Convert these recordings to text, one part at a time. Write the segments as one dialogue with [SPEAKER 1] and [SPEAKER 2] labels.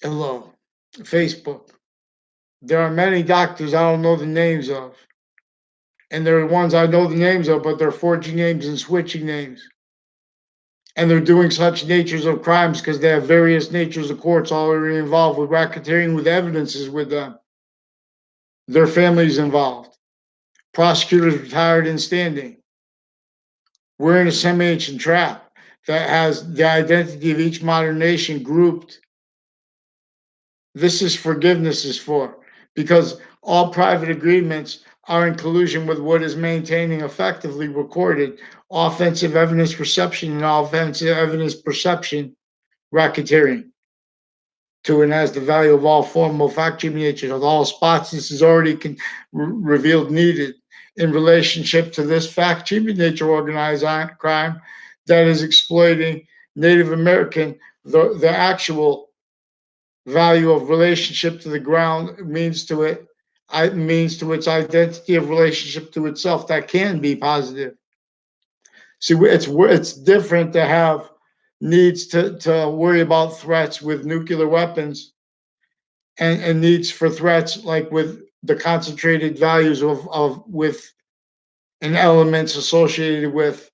[SPEAKER 1] Hello, Facebook. There are many doctors I don't know the names of, and there are ones I know the names of, but they're forging names and switching names. And they're doing such natures of crimes because they have various natures of courts already involved with racketeering, with evidences with them. Their families involved. Prosecutors retired and standing. We're in a semi-ancient trap that has the identity of each modern nation grouped. This is forgiveness is for, because all private agreements are in collusion with what is maintaining effectively recorded offensive evidence perception and offensive evidence perception racketeering to and has the value of all formal fact natures of all spots. This is already revealed needed in relationship to this fact nature organized crime that is exploiting Native American, the actual value of relationship to the ground means to it, means to its identity of relationship to itself that can be positive. See, it's different to have needs to worry about threats with nuclear weapons and needs for threats like with the concentrated values of with and elements associated with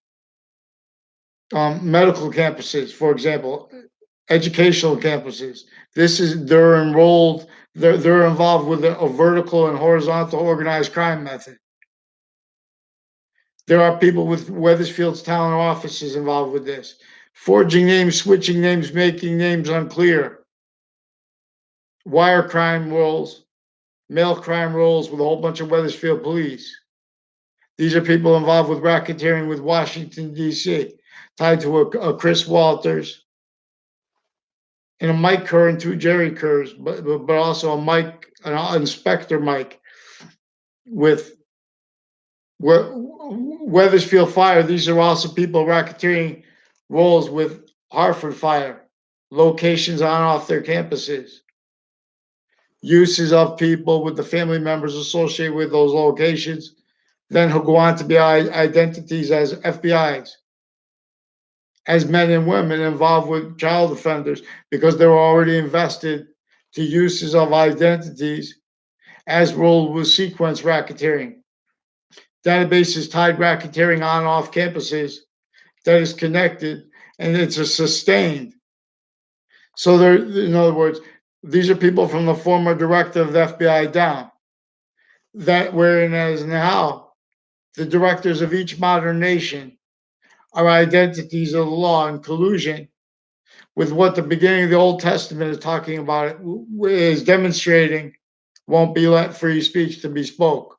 [SPEAKER 1] medical campuses, for example, educational campuses. This is they're enrolled, they're involved with a vertical and horizontal organized crime method. There are people with Weathersfield's town offices involved with this. Forging names, switching names, making names unclear. Wire crime rolls, mail crime rolls with a whole bunch of Weathersfield police. These are people involved with racketeering with Washington, D.C., tied to a Chris Walters, and a Mike Kerr and two Jerry Kerrs, but also a Mike, an Inspector Mike with Weathersfield Fire. These are also people racketeering roles with Hartford Fire, locations on off their campuses, uses of people with the family members associated with those locations, then who go on to be identities as FBI's, as men and women involved with child offenders because they were already invested to uses of identities as ruled with sequence racketeering. Databases tied racketeering on and off campuses that is connected and it's a sustained. So there, in other words, these are people from the former director of the FBI down. That whereas now the directors of each modern nation are identities of the law in collusion with what the beginning of the Old Testament is talking about, it is demonstrating won't be let free speech to be spoke.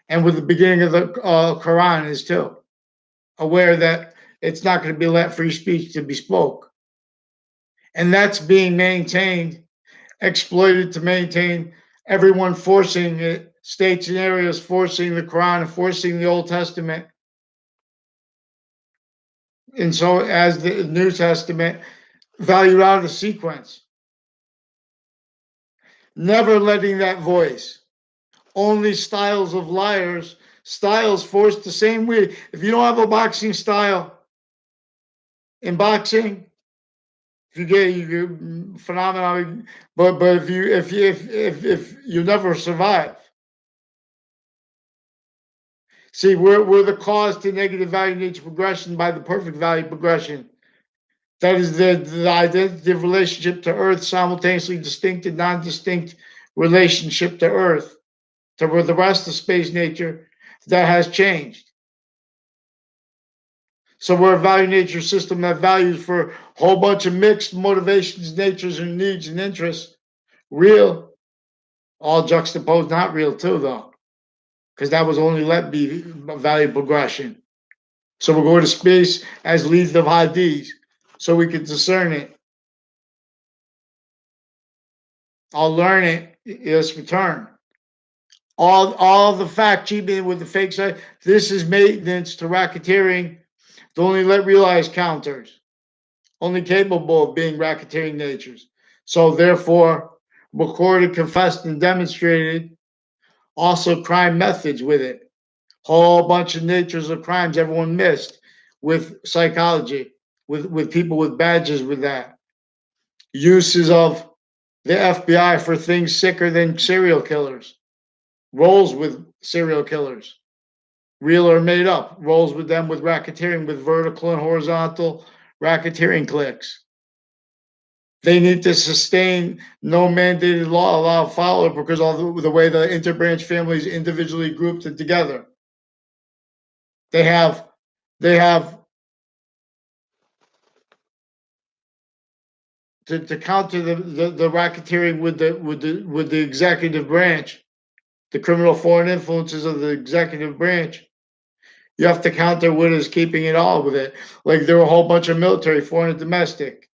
[SPEAKER 1] And with the beginning of the Quran is too, aware that it's not going to be let free speech to be spoke. And that's being maintained, exploited to maintain everyone forcing it, states and areas forcing the Quran and forcing the Old Testament. And so as the New Testament valued out of sequence, never letting that voice. Only styles of liars, styles forced the same way. If you don't have a boxing style in boxing, if you get you phenomenal, but if you never survive. See, we're the cause to negative value nature progression by the perfect value progression. That is the identity relationship to Earth, simultaneously distinct and non-distinct relationship to Earth, to the rest of space nature that has changed. So we're a value nature system that values for a whole bunch of mixed motivations, natures, and needs and interests. Real, all juxtaposed, not real too, though, because that was only let be value progression. So we'll go to space as leads of high Ds, so we can discern it. I'll learn it. Let's return. All the fact cheating with the fake side. This is maintenance to racketeering to only let realized counters, only capable of being racketeering natures. So therefore, recorded, confessed, and demonstrated also crime methods with it. Whole bunch of natures of crimes everyone missed with psychology, with people with badges with that. Uses of The FBI for things sicker than serial killers. Rolls with serial killers. Real or made up. Rolls with them with racketeering, with vertical and horizontal racketeering clicks. They need to sustain no mandated law allowed follow because of the way the interbranch families individually grouped it together. They have to counter the racketeering with the executive branch, the criminal foreign influences of the executive branch. You have to counter what is keeping it all with it. Like there are a whole bunch of military, foreign and domestic.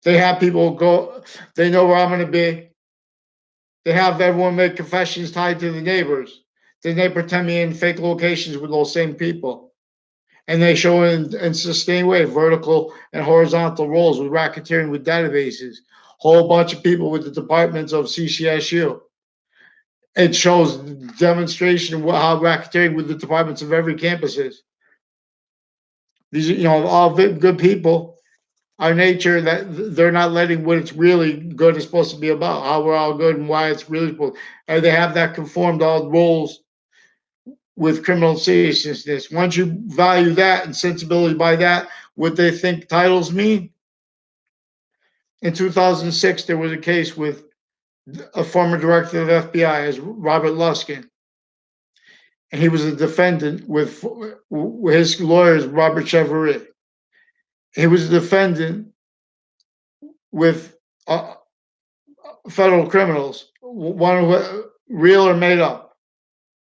[SPEAKER 1] They have people go. They know where I'm going to be. They have everyone make confessions tied to the neighbors. Then they pretend me in fake locations with those same people. And they show in sustained way vertical and horizontal roles with racketeering with databases. Whole bunch of people with the departments of CCSU. It shows demonstration of how racketeering with the departments of every campus is. These are, all good people. Our nature that they're not letting what it's really good is supposed to be about, how we're all good and why it's really supposed. And they have that conformed all roles with criminal seriousness. Once you value that and sensibility by that, what they think titles mean. In 2006, there was a case with a former director of FBI, as Robert Luskin, and he was a defendant with his lawyers, Robert Chevrolet. He was a defendant with federal criminals, one real or made up.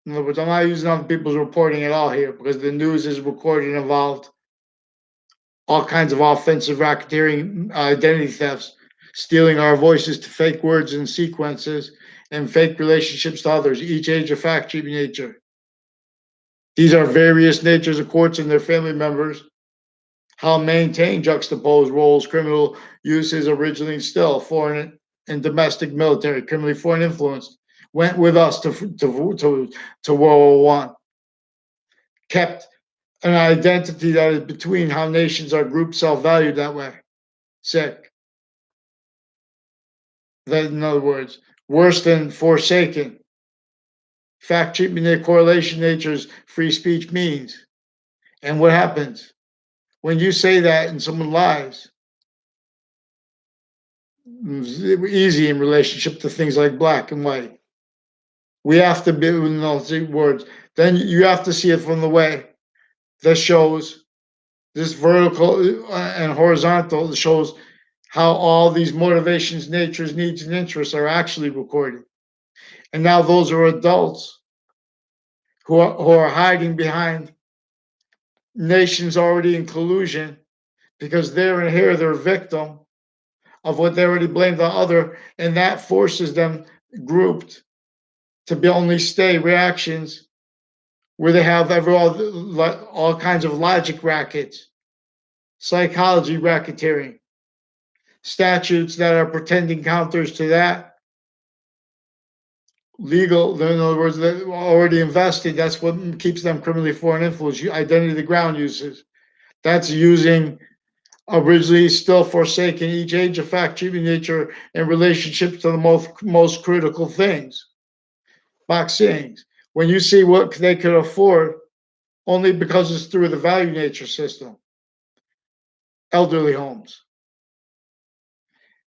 [SPEAKER 1] In other words, I'm not using other people's reporting at all here because the news is recorded and involved all kinds of offensive racketeering, identity thefts, stealing our voices to fake words and sequences, and fake relationships to others, each age of fact, cheap nature. These are various natures of courts and their family members. How maintain juxtaposed roles, criminal uses originally still, foreign and domestic military, criminally foreign influence, went with us to World War I, kept an identity that is between how nations are grouped self-valued that way. Sick. That, in other words, worse than forsaken. Fact treatment their correlation natures free speech means. And what happens? When you say that and someone lies, easy in relationship to things like black and white. We have to be in those words. Then you have to see it from the way that shows this vertical and horizontal that shows how all these motivations, natures, needs, and interests are actually recorded. And now those are adults who are hiding behind nations already in collusion because they're in here, they're a victim of what they already blamed the other, and that forces them grouped to be only stay reactions where they have all kinds of logic rackets, psychology racketeering, statutes that are pretending counters to that, legal, in other words, they're already invested. That's what keeps them criminally foreign influence. Identity of the ground uses. That's using originally still forsaken each age of fact, treating nature in relationships to the most critical things. Vaccines. When you see what they could afford, only because it's through the value nature system. Elderly homes.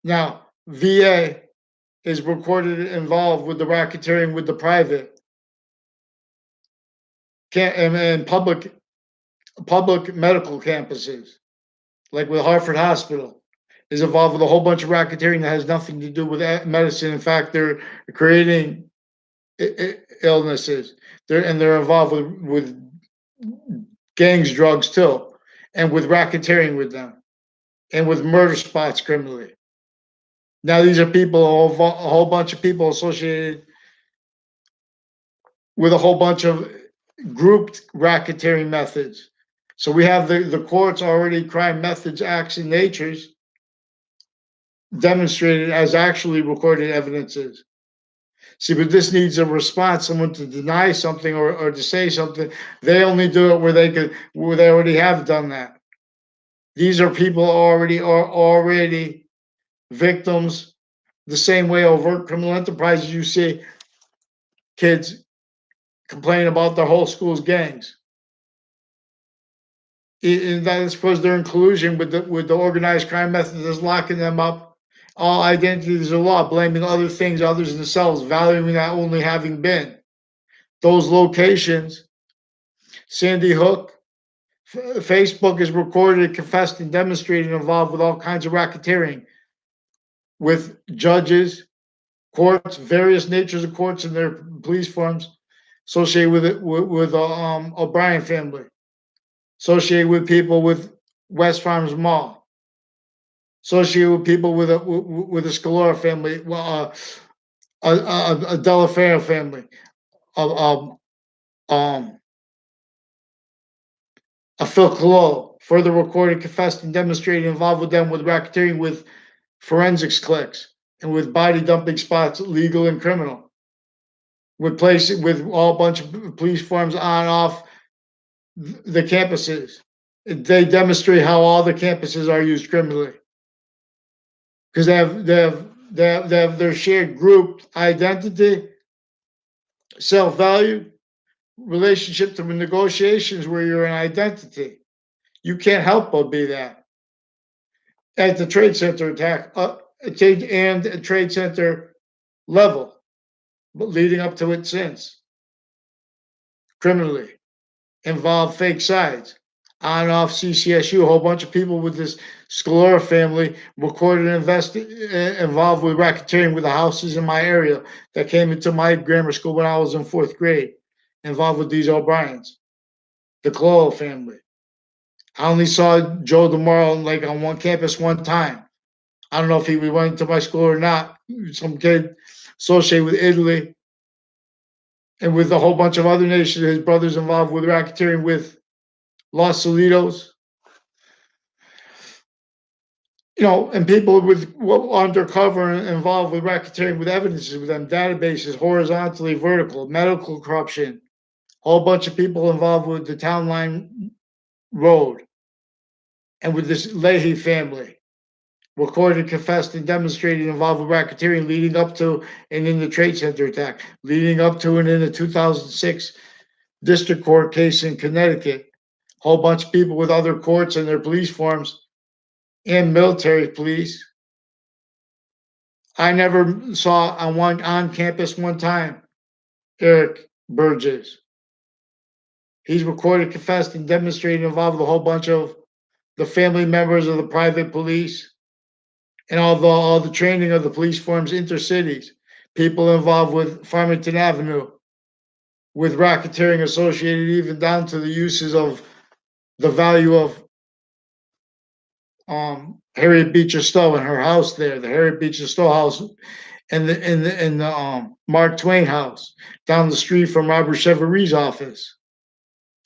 [SPEAKER 1] Now, VA is recorded involved with the racketeering with the private and public medical campuses, like with Hartford Hospital, is involved with a whole bunch of racketeering that has nothing to do with medicine. In fact, they're creating illnesses. They're involved with gangs, drugs too, and with racketeering with them, and with murder spots criminally. Now these are people, a whole bunch of people associated with a whole bunch of grouped racketeering methods. So we have the courts already crime methods, acts, and natures demonstrated as actually recorded evidences. See, but this needs a response, someone to deny something or to say something. They only do it where they already have done that. These are people already victims the same way overt criminal enterprises you see kids complain about their whole school's gangs. And that is because they're in collusion with the organized crime method that's locking them up. All identities of law, blaming other things, others themselves, valuing that only having been. Those locations, Sandy Hook, Facebook is recorded, confessed, and demonstrated involved with all kinds of racketeering with judges, courts, various natures of courts and their police forms associated with it, with O'Brien family, associated with people with West Farms Mall, associated with people with the Scalora family, a Delaferro family, a, um, a Phil Collo, further recorded, confessed, and demonstrated involved with them with racketeering with forensics clicks and with body dumping spots, legal and criminal, with places with all bunch of police forms on and off the campuses. They demonstrate how all the campuses are used criminally because they have their shared group identity, self value, relationship to negotiations where you're an identity. You can't help but be that. At the Trade Center attack, and a Trade Center level, but leading up to it since, criminally, involved fake sides, on and off CCSU, a whole bunch of people with this Scalora family recorded involved with racketeering with the houses in my area that came into my grammar school when I was in fourth grade, involved with these O'Briens, the Clolo family. I only saw Joe DeMauro like on one campus one time. I don't know if he went to my school or not. Some kid associated with Italy and with a whole bunch of other nations, his brothers involved with racketeering with Los Solitos, and people with undercover and involved with racketeering with evidences with them, databases, horizontally, vertical, medical corruption, whole bunch of people involved with the Town Line Road and with this Leahy family, recorded, confessed, and demonstrated involved with racketeering leading up to and in the Trade Center attack, leading up to and in the 2006 district court case in Connecticut. Whole bunch of people with other courts and their police forms and military police. I never saw on campus one time Eric Burgess. He's recorded, confessed, and demonstrated involved with a whole bunch of the family members of the private police and all the training of the police forms intercities. People involved with Farmington Avenue, with racketeering associated even down to the uses of the value of Harriet Beecher Stowe and her house there, the Harriet Beecher Stowe house, and the Mark Twain house down the street from Robert Cheverie's office.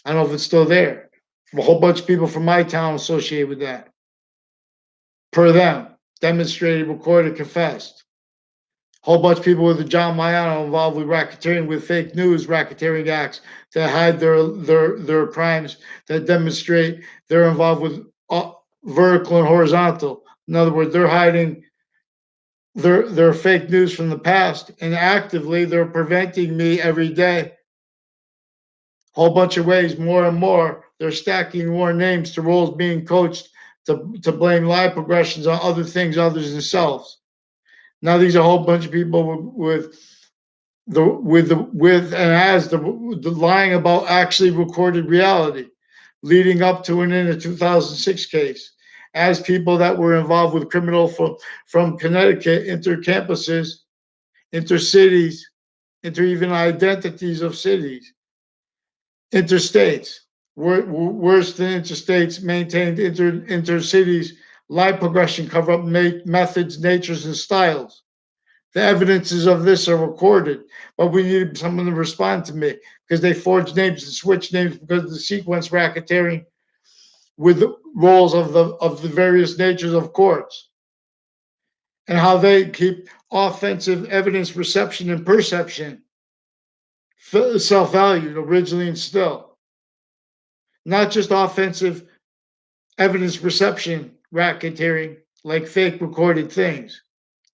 [SPEAKER 1] I don't know if it's still there. A whole bunch of people from my town associated with that. Per them, demonstrated, recorded, confessed. Whole bunch of people with the John Mayano involved with racketeering, with fake news racketeering acts that hide their crimes, that demonstrate they're involved with vertical and horizontal. In other words, they're hiding their fake news from the past, and actively they're preventing me every day. Whole bunch of ways, more and more, they're stacking more names to roles being coached to blame live progressions on other things other than themselves. Now these are a whole bunch of people with the lying about actually recorded reality, leading up to and in the 2006 case, as people that were involved with criminal from Connecticut, intercampuses, intercities, inter even identities of cities, interstates, worse than interstates, maintained intercities, lie progression, cover up methods, natures, and styles. The evidences of this are recorded, but we need someone to respond to me because they forged names and switched names because of the sequence racketeering with the roles of the various natures of courts and how they keep offensive evidence reception and perception self-valued originally and still, not just offensive evidence reception racketeering like fake recorded things.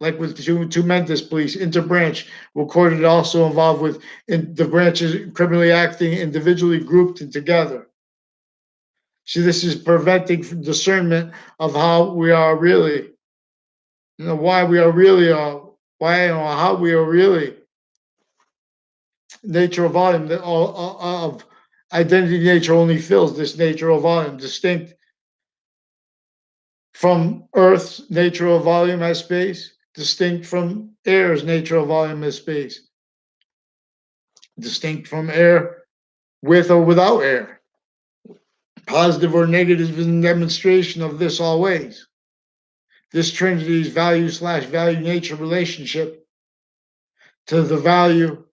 [SPEAKER 1] like with two Mendes police, interbranch, recorded also involved with the branches criminally acting individually, grouped and together. See, this is preventing discernment of how we are really, why we are really, why or how we are really. Nature of volume that of identity nature only fills this nature of volume, distinct from Earth's nature of volume as space, distinct from air's nature of volume as space, distinct from air with or without air. Positive or negative is a demonstration of this always. This Trinity's value/value nature relationship to the value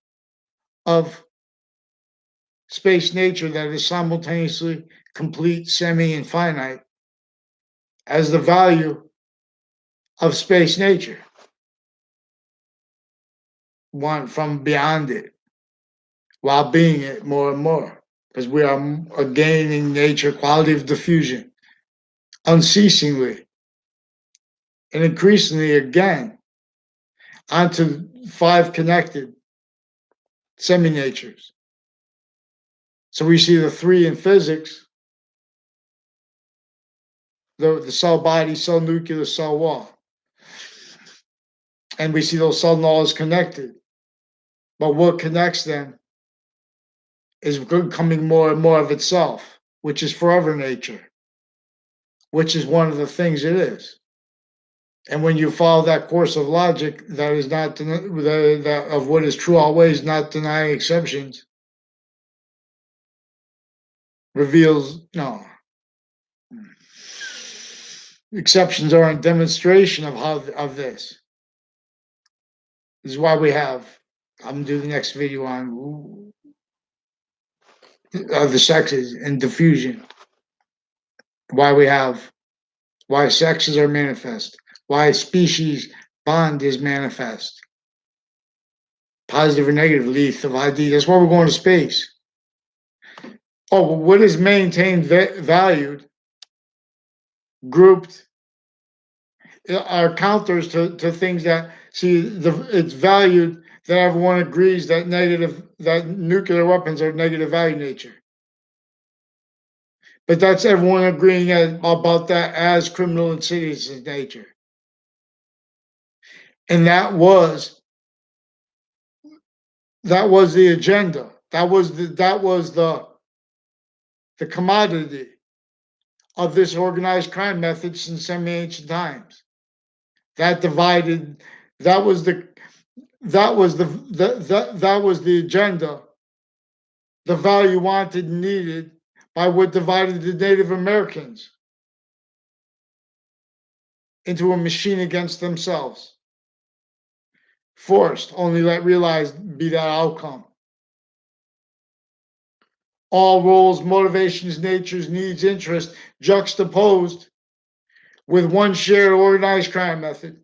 [SPEAKER 1] of space nature that is simultaneously complete, semi, and finite as the value of space nature. One from beyond it while being it more and more because we are gaining nature quality of diffusion unceasingly and increasingly again onto 5 connected semi-natures. So we see the 3 in physics, the cell body, cell nucleus, cell wall. And we see those cell nulls connected. But what connects them is becoming more and more of itself, which is forever nature, which is one of the things it is. And when you follow that course of logic, that is not that of what is true always, not denying exceptions, reveals no. Exceptions are a demonstration of how of this. This is why we have. I'm gonna do the next video on the sexes and diffusion. Why sexes are manifest. Why species bond is manifest. Positive or negative, lethal ID. That's why we're going to space. Oh, well, what is maintained, valued, grouped, are counters to things that see it's valued that everyone agrees that nuclear weapons are negative value nature. But that's everyone agreeing about that as criminal insidious in nature. And that was the agenda. That was the commodity of this organized crime method since semi-ancient times. That divided. That was the agenda. The value wanted and needed by what divided the Native Americans into a machine against themselves. Forced, only let realized be that outcome. All roles, motivations, natures, needs, interests juxtaposed with one shared organized crime method.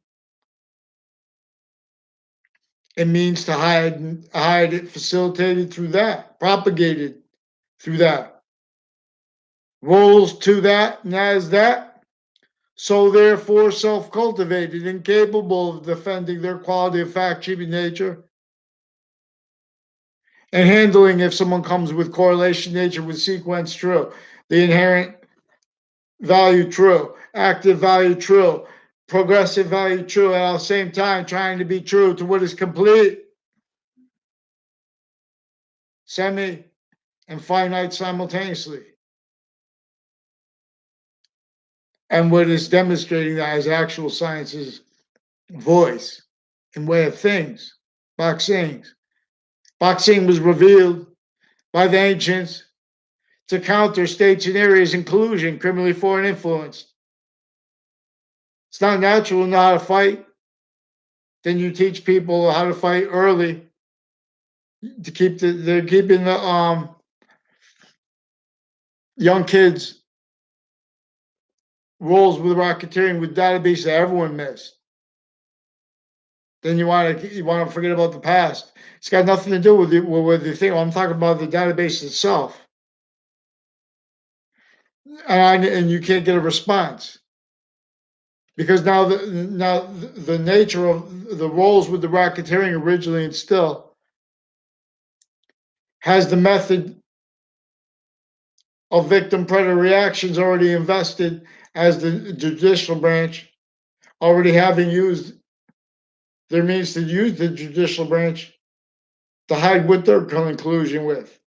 [SPEAKER 1] It means to hide it, facilitated through that, propagated through that. Roles to that and as that, so therefore self-cultivated, incapable of defending their quality of fact-keeping nature, and handling if someone comes with correlation nature with sequence true, the inherent value true, active value true, progressive value true, and at the same time trying to be true to what is complete, semi, and finite simultaneously. And what is demonstrating that as actual science's voice and way of things, Boxing. Boxing was revealed by the ancients to counter states and areas in collusion, criminally foreign influence. It's not natural to know how to fight. Then you teach people how to fight early to they're keeping the young kids roles with racketeering with database that everyone missed. Then you want to forget about the past. It's got nothing to do with the thing. I'm talking about the database itself, and you can't get a response. because the nature of the roles with the racketeering originally and still has the method of victim predator reactions already invested as the judicial branch already having used their means to use the judicial branch to hide what their conclusion with,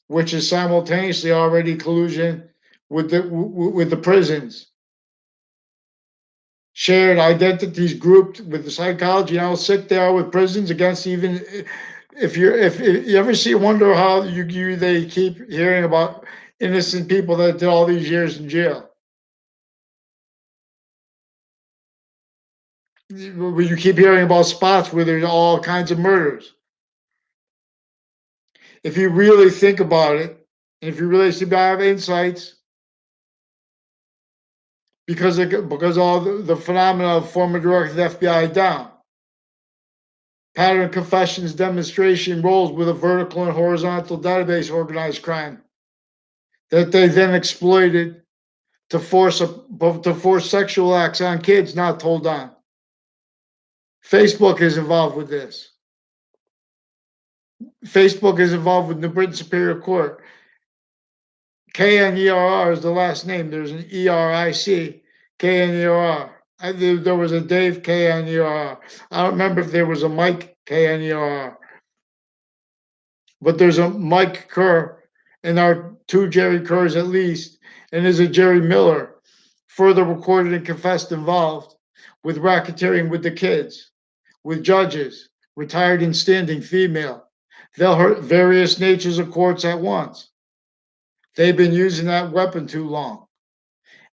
[SPEAKER 1] which is simultaneously already collusion with the prisons. Shared identities grouped with the psychology and how sick they are with prisons against even if you ever wonder how they keep hearing about innocent people that did all these years in jail. You keep hearing about spots where there's all kinds of murders. If you really think about it, and if you really have insights, because all the phenomena of former director of the FBI down. Pattern confessions demonstration roles with a vertical and horizontal database organized crime that they then exploited to force sexual acts on kids not told on. Facebook is involved with this. Facebook is involved with New Britain Superior Court. KNERR is the last name. There's an ERIC, KNERR. There was a Dave KNERR. I don't remember if there was a Mike KNERR. But there's a Mike Kerr, and our two Jerry Kerrs at least, and there's a Jerry Miller, further recorded and confessed involved with racketeering with the kids, with judges, retired and standing female. They'll hurt various natures of courts at once. They've been using that weapon too long.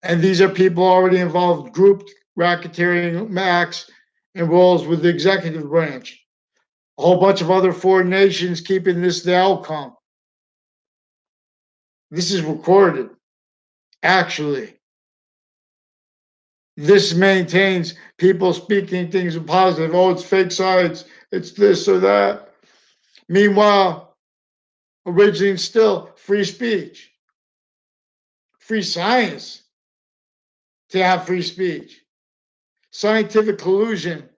[SPEAKER 1] And these are people already involved, grouped racketeering acts and roles with the executive branch. A whole bunch of other foreign nations keeping this the outcome. This is recorded. Actually, this maintains people speaking things positive. Oh, it's fake science. It's this or that. Meanwhile, originally and still free speech, free science to have free speech, scientific collusion,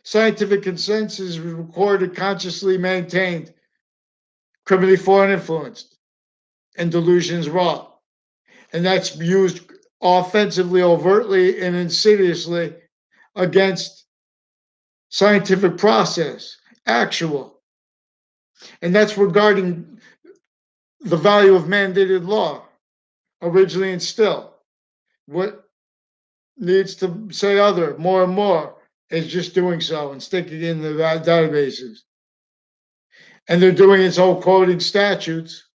[SPEAKER 1] scientific consensus is recorded, consciously maintained, criminally foreign influenced, and delusions wrought. And that's used offensively, overtly, and insidiously against scientific process, actual. And that's regarding the value of mandated law, originally and still. What needs to say other more and more is just doing so and sticking in the databases. And they're doing it so quoting statutes,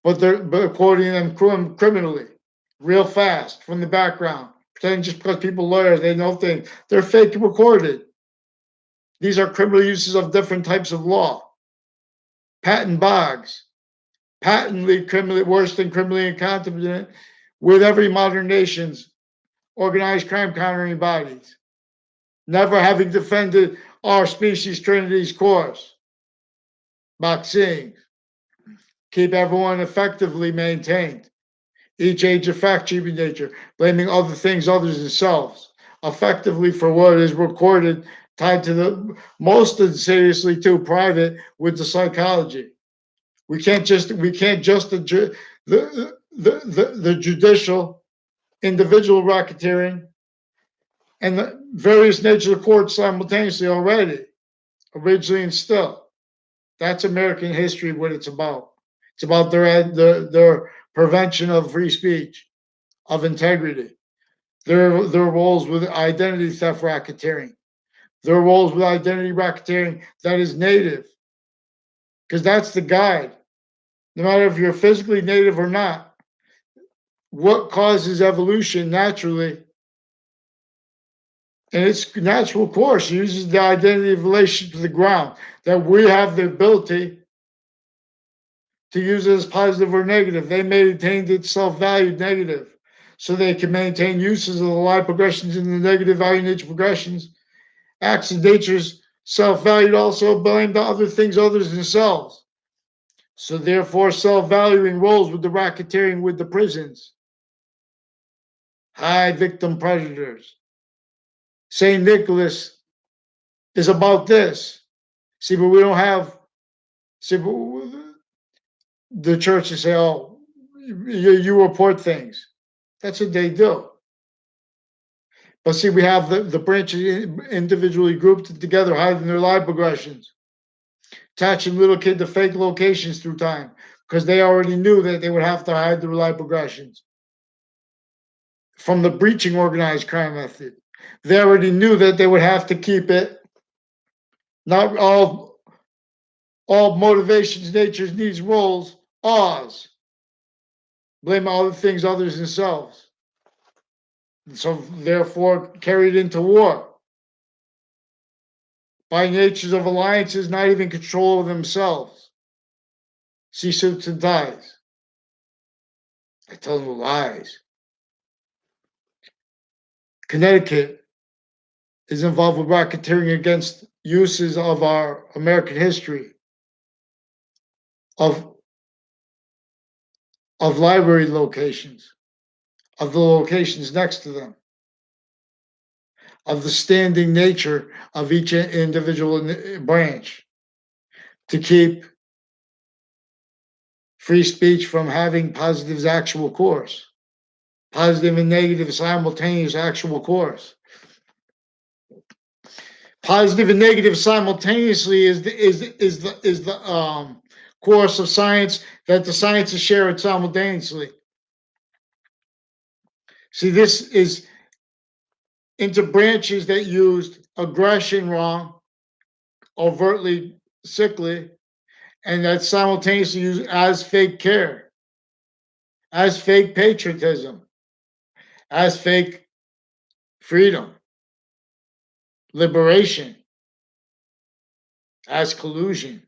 [SPEAKER 1] but they're quoting them criminally, real fast from the background, pretending just because people lawyers, they know things. They're fake recorded. These are criminal uses of different types of law. Patent bogs, patently criminally worse than criminally incompetent with every modern nation's organized crime countering bodies, never having defended our species Trinity's course. Boxing, keep everyone effectively maintained. Each age of fact-cheaping nature, blaming other things others themselves, effectively for what is recorded, tied to the most insidiously to private with the psychology. We can't just the judicial individual racketeering and the various natures of courts simultaneously already, originally and still. That's American history, what it's about. It's about their prevention of free speech, of integrity. Their roles with identity theft racketeering. Their roles with identity racketeering that is native. Because that's the guide. No matter if you're physically native or not, what causes evolution naturally in its natural course uses the identity of relation to the ground, that we have the ability to use it as positive or negative. They maintained its self-valued negative, so they can maintain uses of the line progressions in the negative value nature progressions. Acts of nature's self-valued also blame the other things other than themselves. So therefore, self-valuing roles with the racketeering with the prisons. high victim predators. St. Nicholas is about this. See, but we don't have, see, but the churches say, oh, you report things. That's what they do. But see, we have the branches individually grouped together, hiding their live progressions, attaching little kid to fake locations through time, because they already knew that they would have to hide their live progressions from the breaching organized crime method. They already knew that they would have to keep it. Not all motivations, natures, needs, roles, Oz. Blame all the things others themselves. So therefore carried into war. By natures of alliances, not even control of themselves. See suits and ties. I tell them lies. Connecticut is involved with racketeering against uses of our American history, of library locations, of the locations next to them, of the standing nature of each individual branch, to keep free speech from having positive's actual course, positive and negative simultaneous actual course. Positive and negative simultaneously is the course of science that the sciences share it simultaneously. See, this is into branches that used aggression wrong, overtly sickly, and that simultaneously used as fake care, as fake patriotism, as fake freedom, liberation, as collusion,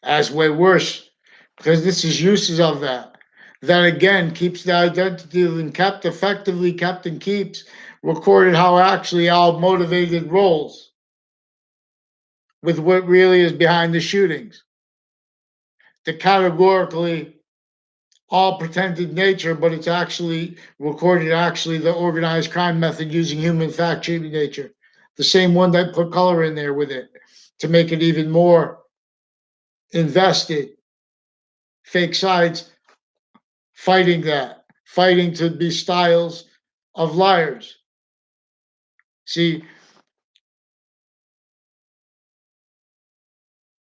[SPEAKER 1] as way worse, because this is uses of that. That again keeps the identity of and kept effectively kept and keeps recorded how actually all motivated roles with what really is behind the shootings. The categorically all pretended nature, but it's actually recorded actually the organized crime method using human fact treatment nature. The same one that put color in there with it to make it even more invested. Fake sides fighting that, fighting to be styles of liars. See,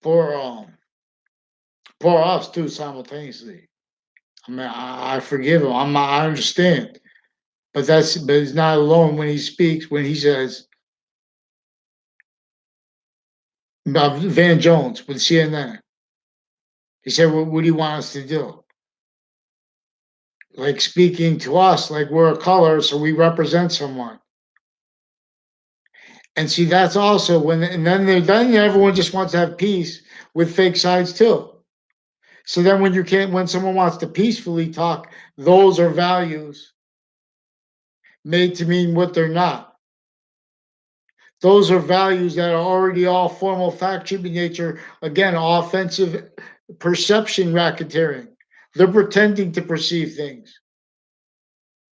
[SPEAKER 1] for us too simultaneously. I mean, I forgive him. I understand, but he's not alone when he speaks. When he says about Van Jones with CNN, he said, "What do you want us to do?" Like speaking to us, like we're a color, so we represent someone. And see, that's also when, and then everyone just wants to have peace with fake sides too. So then when you can't, when someone wants to peacefully talk, those are values made to mean what they're not. Those are values that are already all formal fact treatment nature, again, offensive perception racketeering. They're pretending to perceive things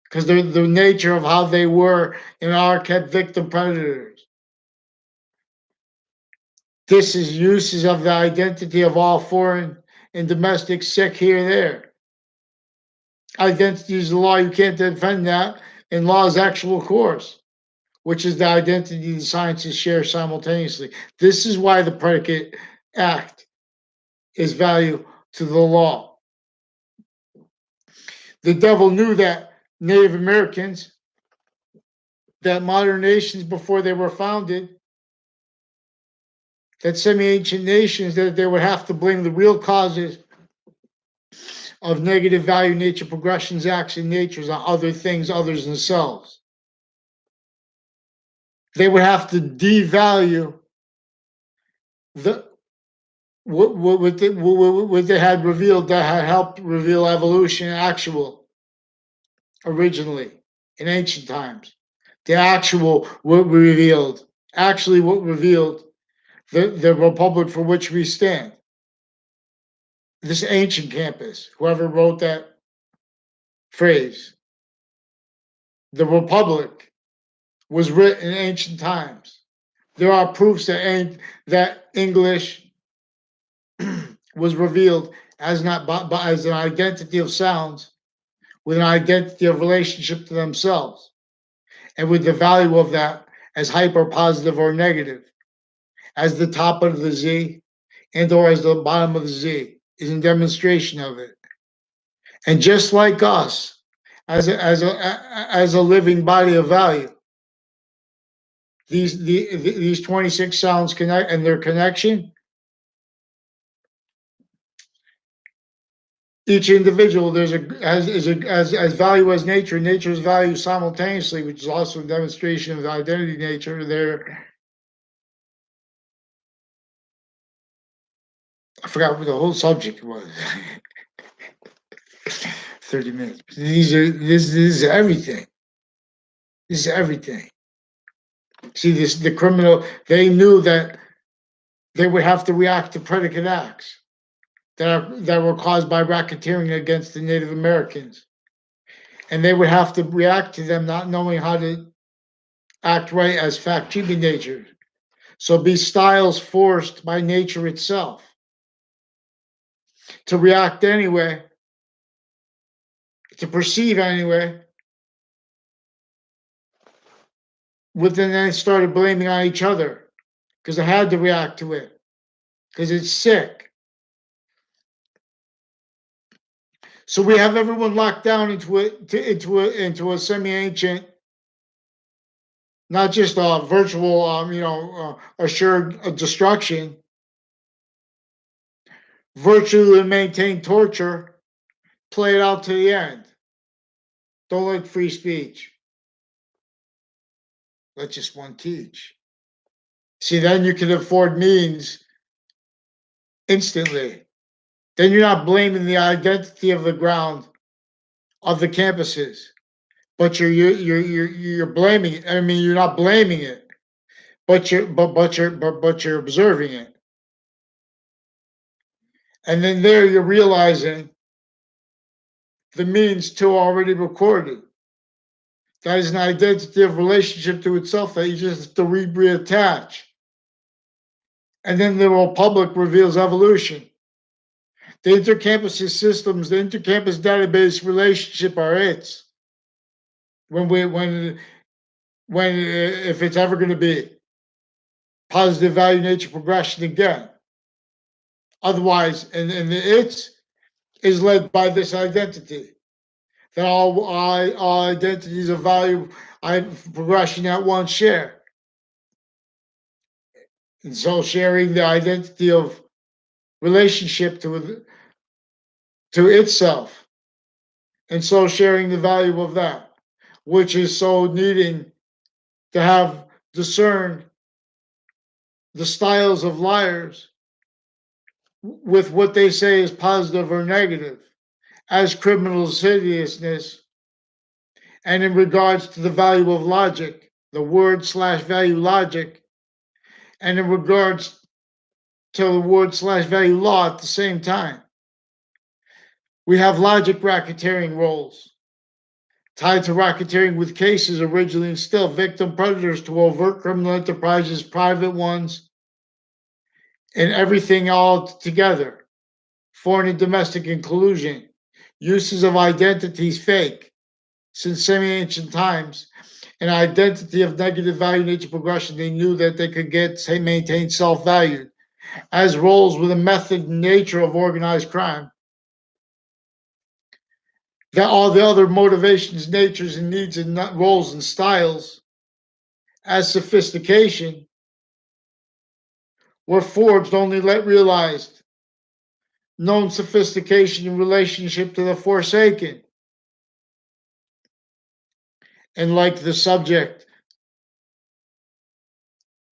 [SPEAKER 1] because they're the nature of how they were in our kept victim predators. This is uses of the identity of all foreign and domestic sick here, there. Identity is the law. You can't defend that in law's actual course, which is the identity the sciences share simultaneously. This is why the predicate act is value to the law. The devil knew that Native Americans, that modern nations before they were founded, that semi-ancient nations, that they would have to blame the real causes of negative value nature progressions, acts, and natures on other things others themselves. They would have to devalue the what they had revealed, that had helped reveal evolution actual originally in ancient times. The actual what revealed, actually what revealed the republic for which we stand. This ancient campus, whoever wrote that phrase, The Republic was written in ancient times. There are proofs that English was revealed as not as an identity of sounds with an identity of relationship to themselves, and with the value of that as hyper positive or negative, as the top of the Z and or as the bottom of the Z is a demonstration of it. And just like us, as a living body of value, these 26 sounds connect, and their connection, each individual there's a as value as nature, nature's value simultaneously, which is also a demonstration of the identity nature. There, I forgot what the whole subject was. 30 minutes. This is everything. This is everything. See, the criminal, they knew that they would have to react to predicate acts that were caused by racketeering against the Native Americans. And they would have to react to them not knowing how to act right as fact-keeping nature. So be styles forced by nature itself to react anyway, to perceive anyway. Then they started blaming on each other because they had to react to it because it's sick. So we have everyone locked down into a semi-ancient, not just a virtual, assured destruction, virtually maintain torture, play it out to the end. Don't like free speech. Let just one teach. See, then you can afford means instantly. Then you're not blaming the identity of the ground of the campuses, but you're blaming it. I mean, you're not blaming it, but you're observing it. And then there you're realizing the means to already recorded. That is an identity of relationship to itself that you just have to reattach. And then the Republic reveals evolution. The intercampus systems, the intercampus database relationship are its. When if it's ever going to be positive value nature progression again. Otherwise, and the its is led by this identity. That all identities of value progression at one share. And so sharing the identity of relationship to itself. And so sharing the value of that, which is so needing to have discerned the styles of liars with what they say is positive or negative as criminal insidiousness, and in regards to the value of logic, the word/value logic, and in regards to the word/value law at the same time. We have logic racketeering roles tied to racketeering with cases originally and still victim predators to overt criminal enterprises, private ones, and everything all together. Foreign and domestic inclusion, uses of identities fake since semi-ancient times, an identity of negative value nature progression. They knew that they could maintain self-value as roles with a method and nature of organized crime. That all the other motivations, natures, and needs and roles and styles as sophistication were forged only let realized known sophistication in relationship to the forsaken. And like the subject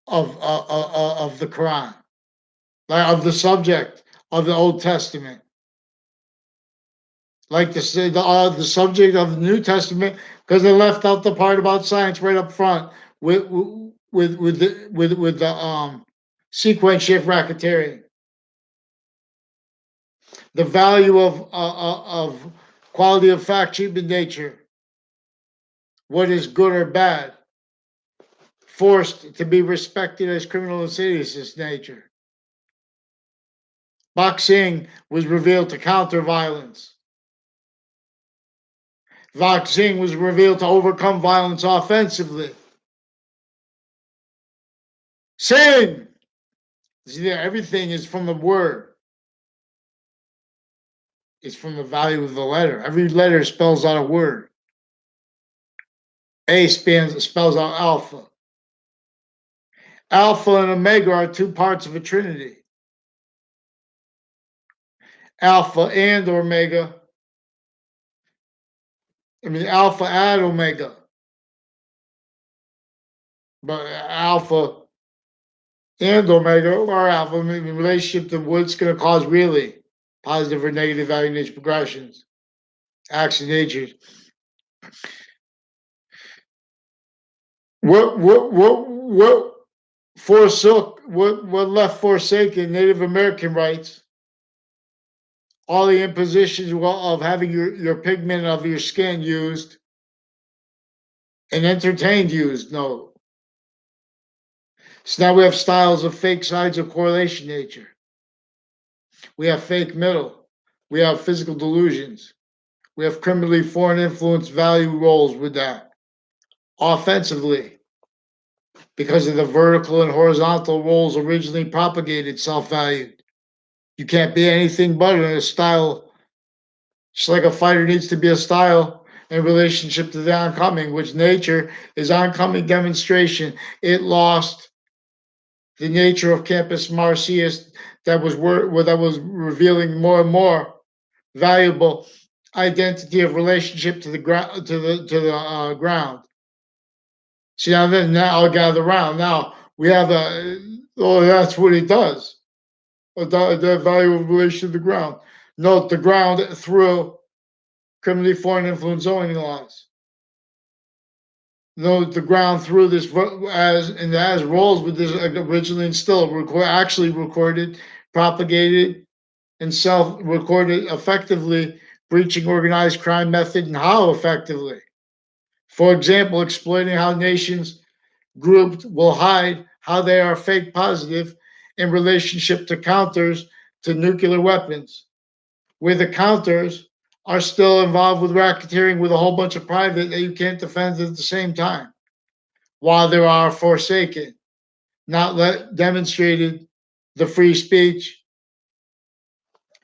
[SPEAKER 1] of the Quran, like of the subject of the Old Testament, like the subject of the New Testament, because they left out the part about science right up front with the sequence shift racketeering. The value of quality of fact, treatment, nature, what is good or bad, forced to be respected as criminal insidious nature. Boxing was revealed to counter violence. Boxing was revealed to overcome violence offensively. Sin! See, everything is from the word. It's from the value of the letter. Every letter spells out a word. A spells out alpha. Alpha and omega are two parts of a trinity. Alpha and omega. Alpha and omega. But alpha and omega are alpha in relationship to what's going to cause really positive or negative value nature progressions, action natures. What forsook, what left forsaken Native American rights, all the impositions of having your pigment of your skin used and entertained used. No. So now we have styles of fake sides of correlation nature. We have fake middle. We have physical delusions. We have criminally foreign influence value roles with that. Offensively, because of the vertical and horizontal roles originally propagated self-valued. You can't be anything but in a style. Just like a fighter needs to be a style in relationship to the oncoming, which nature is oncoming demonstration. It lost the nature of Campus Marcius that was revealing more and more valuable identity of relationship to the ground ground. See, now I'll gather around. Now we have that's what it does. The value of relation to the ground. Note the ground through criminally foreign influence zoning laws. Note the ground through this as roles with this originally instilled, actually recorded, propagated, and self-recorded effectively breaching organized crime method and how effectively. For example, exploiting how nations grouped will hide how they are fake positive in relationship to counters to nuclear weapons, where the counters are still involved with racketeering with a whole bunch of private that you can't defend at the same time, while there are forsaken, demonstrated the free speech.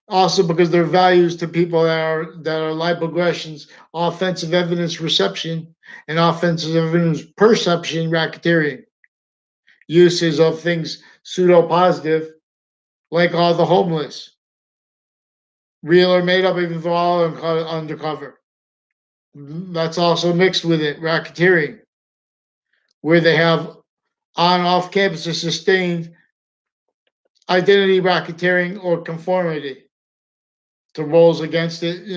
[SPEAKER 1] Also, because their values to people that are lipoaggressions, offensive evidence reception, and offensive evidence perception racketeering. Uses of things pseudo positive, like all the homeless, real or made up, even though all undercover. That's also mixed with it, racketeering, where they have on off campuses sustained identity racketeering or conformity to roles against it,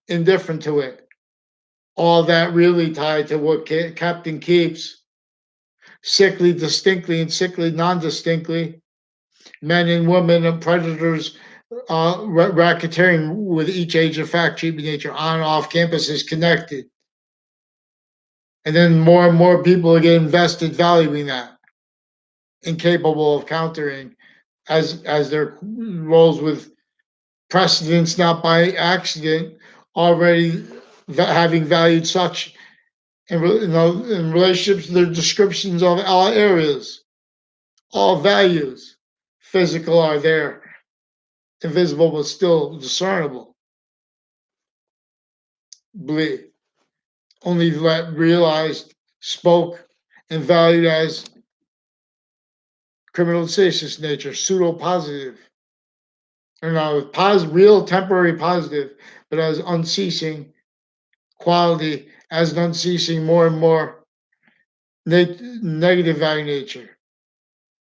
[SPEAKER 1] indifferent to it. All that really tied to what Captain Keeps, sickly distinctly and sickly non-distinctly, men and women and predators racketeering with each age of fact, treatment nature on and off campus is connected. And then more and more people get invested valuing that, incapable of countering as their roles with precedents, not by accident, already having valued such in relationships to their descriptions of all areas, all values. Physical are there, invisible but still discernible. Believe. Only realized, spoke, and valued as criminal insidious nature, pseudo positive. Or not real temporary positive, but as unceasing quality, as an unceasing more and more negative value nature.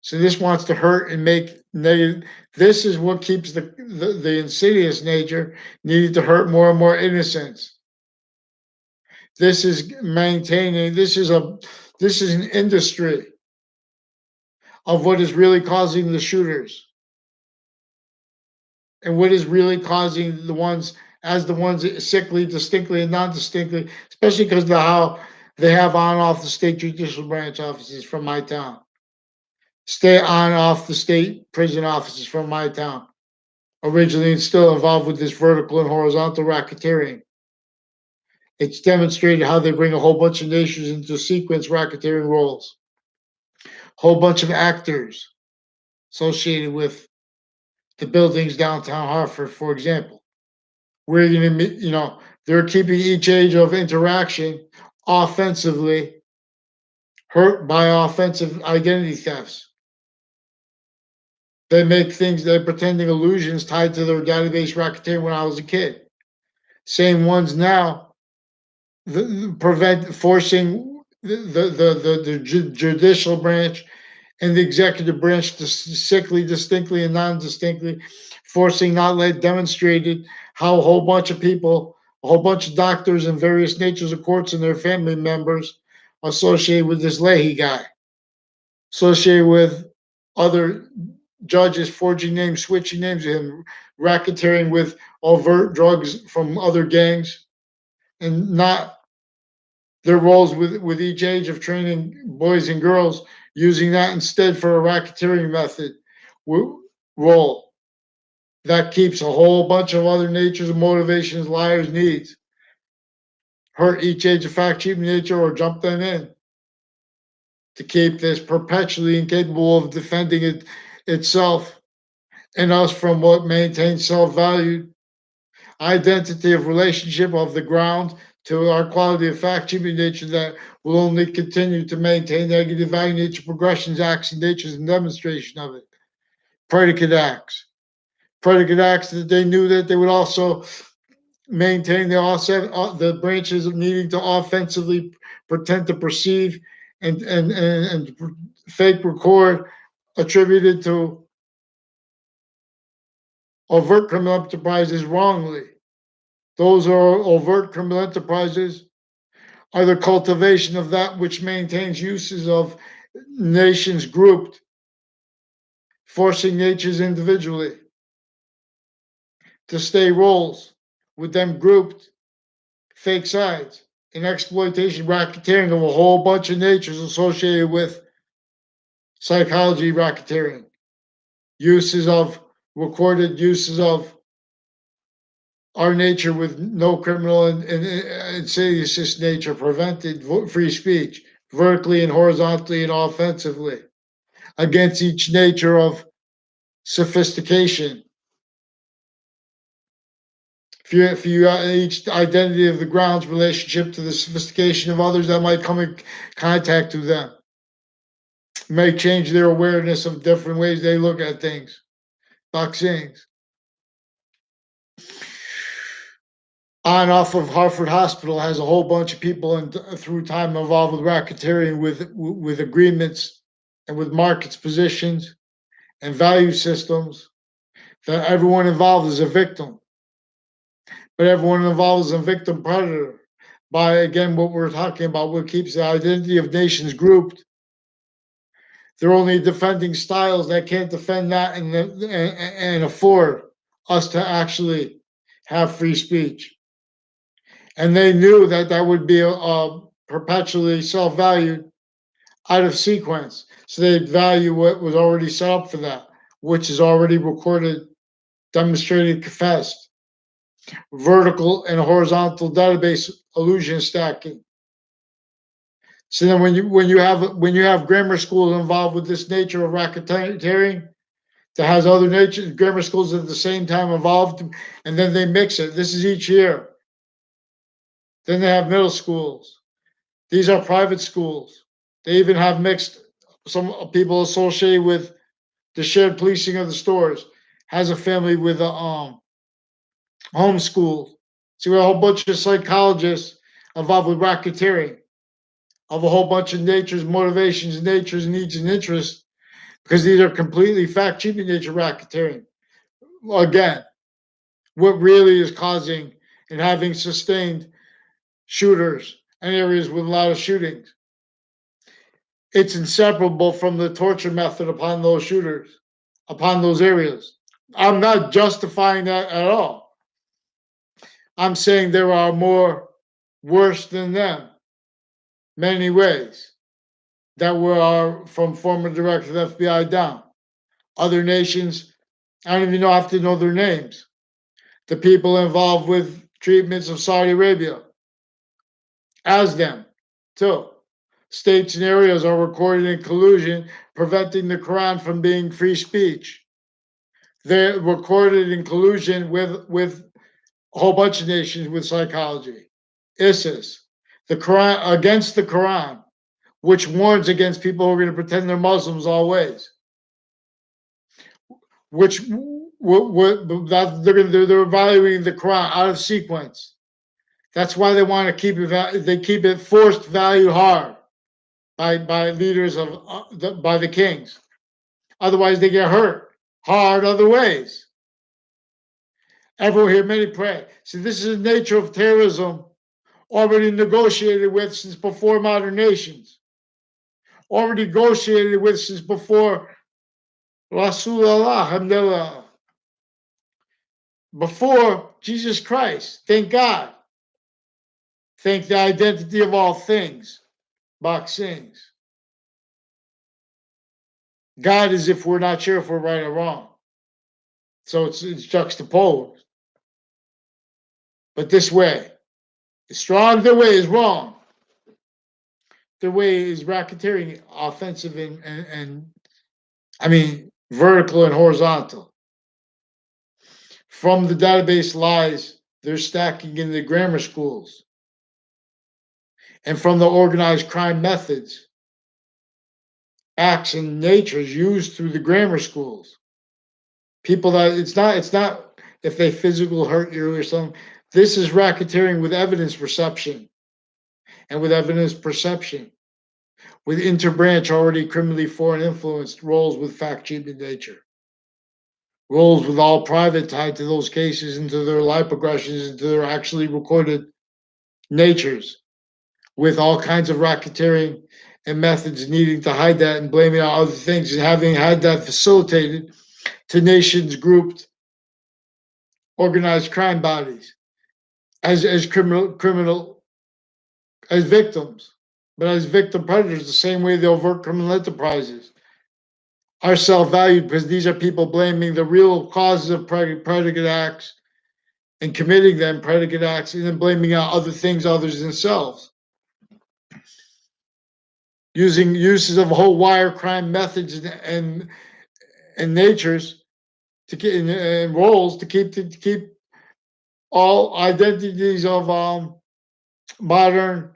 [SPEAKER 1] So this wants to hurt and make negative. This is what keeps the insidious nature needing to hurt more and more innocence. This is maintaining. This is an industry of what is really causing the shooters and what is really causing the ones sickly, distinctly, and non-distinctly, especially because of how They have on off the state judicial branch offices from my town. Stay on off the state prison offices from my town. Originally and still involved with this vertical and horizontal racketeering. It's demonstrated how they bring a whole bunch of nations into sequence racketeering roles. Whole bunch of actors associated with the buildings downtown Hartford, for example. We're going to, they're keeping each age of interaction offensively hurt by offensive identity thefts. They make things, they're pretending illusions tied to their database racketeering when I was a kid. Same ones now, prevent forcing the judicial branch and the executive branch to sickly, distinctly, and non-distinctly, forcing not let demonstrated how a whole bunch of people, a whole bunch of doctors and various natures of courts and their family members associated with this Leahy guy, associated with other judges forging names, switching names, and racketeering with overt drugs from other gangs, and not their roles with each age of training boys and girls, using that instead for a racketeering method role that keeps a whole bunch of other natures and motivations, liars, needs, hurt each age of fact cheating nature or jump them in to keep this perpetually incapable of defending itself and us from what maintains self-value, identity of relationship of the ground to our quality of fact cheating nature that will only continue to maintain negative value nature progressions, acts, and natures and demonstration of it. Predicate acts. Predicate acts that they knew that they would also maintain the branches of needing to offensively pretend to perceive and fake record attributed to overt criminal enterprises wrongly. Those are overt criminal enterprises are the cultivation of that which maintains uses of nations grouped, forcing natures individually to stay roles with them grouped, fake sides, and exploitation, racketeering of a whole bunch of natures associated with psychology racketeering, uses of recorded uses of our nature with no criminal and insidious nature prevented free speech vertically and horizontally and offensively against each nature of sophistication. If you each identity of the ground's relationship to the sophistication of others that might come in contact with them, may change their awareness of different ways they look at things, vaccines. On off of Hartford Hospital has a whole bunch of people and through time involved with racketeering with agreements and with markets positions and value systems that everyone involved is a victim. But everyone involved is a victim predator by, again, what we're talking about, what keeps the identity of nations grouped. They're only defending styles that can't defend that and afford us to actually have free speech. And they knew that that would be perpetually self-valued out of sequence. So they'd value what was already set up for that, which is already recorded, demonstrated, confessed. Vertical and horizontal database illusion stacking. So then when you have grammar schools involved with this nature of racketeering that has other nature grammar schools at the same time involved, and then they mix it. This is each year. Then they have middle schools. These are private schools. They even have mixed some people associated with the shared policing of the stores. Has a family with a homeschool. So we have a whole bunch of psychologists involved with racketeering of a whole bunch of nature's motivations, nature's needs and interests, because these are completely fact cheaping nature racketeering. Again, what really is causing and having sustained shooters and areas with a lot of shootings. It's inseparable from the torture method upon those shooters, upon those areas. I'm not justifying that at all. I'm saying there are more worse than them. many ways that were from former director of the FBI down. Other nations, I don't even have to know their names. The people involved with treatments of Saudi Arabia, as them, too. States and areas are recorded in collusion, preventing the Quran from being free speech. They're recorded in collusion with a whole bunch of nations with psychology. ISIS, the Quran against the Quran, which warns against people who are going to pretend they're Muslims always. Which that they're evaluating the Quran out of sequence. That's why they want to keep it. They keep it forced value hard by leaders of by the kings. Otherwise, they get hurt hard other ways. Ever hear many pray? See, this is the nature of terrorism already negotiated with since before modern nations. Already negotiated with since before Rasulullah, alhamdulillah. Before Jesus Christ. Thank God. Thank the identity of all things. Boxings. God is if we're not sure if we're right or wrong. So it's juxtaposed. But this way, is strong, their way is wrong. Their way is racketeering, offensive and I mean vertical and horizontal. From the database lies they're stacking in the grammar schools. And from the organized crime methods, acts and natures used through the grammar schools. People that it's not if they physically hurt you or something. This is racketeering with evidence reception and with evidence perception, with interbranch already criminally foreign influenced roles with fact treatment nature. Roles with all private tied to those cases and to their life progressions and to their actually recorded natures, with all kinds of racketeering and methods needing to hide that and blaming on other things and having had that facilitated to nations grouped organized crime bodies as criminal as victims, but as victim predators, the same way the overt criminal enterprises are self-valued because these are people blaming the real causes of predicate acts and committing them predicate acts and then blaming out other things others themselves. Using uses of whole wire crime methods and natures to keep and roles to keep all identities of modern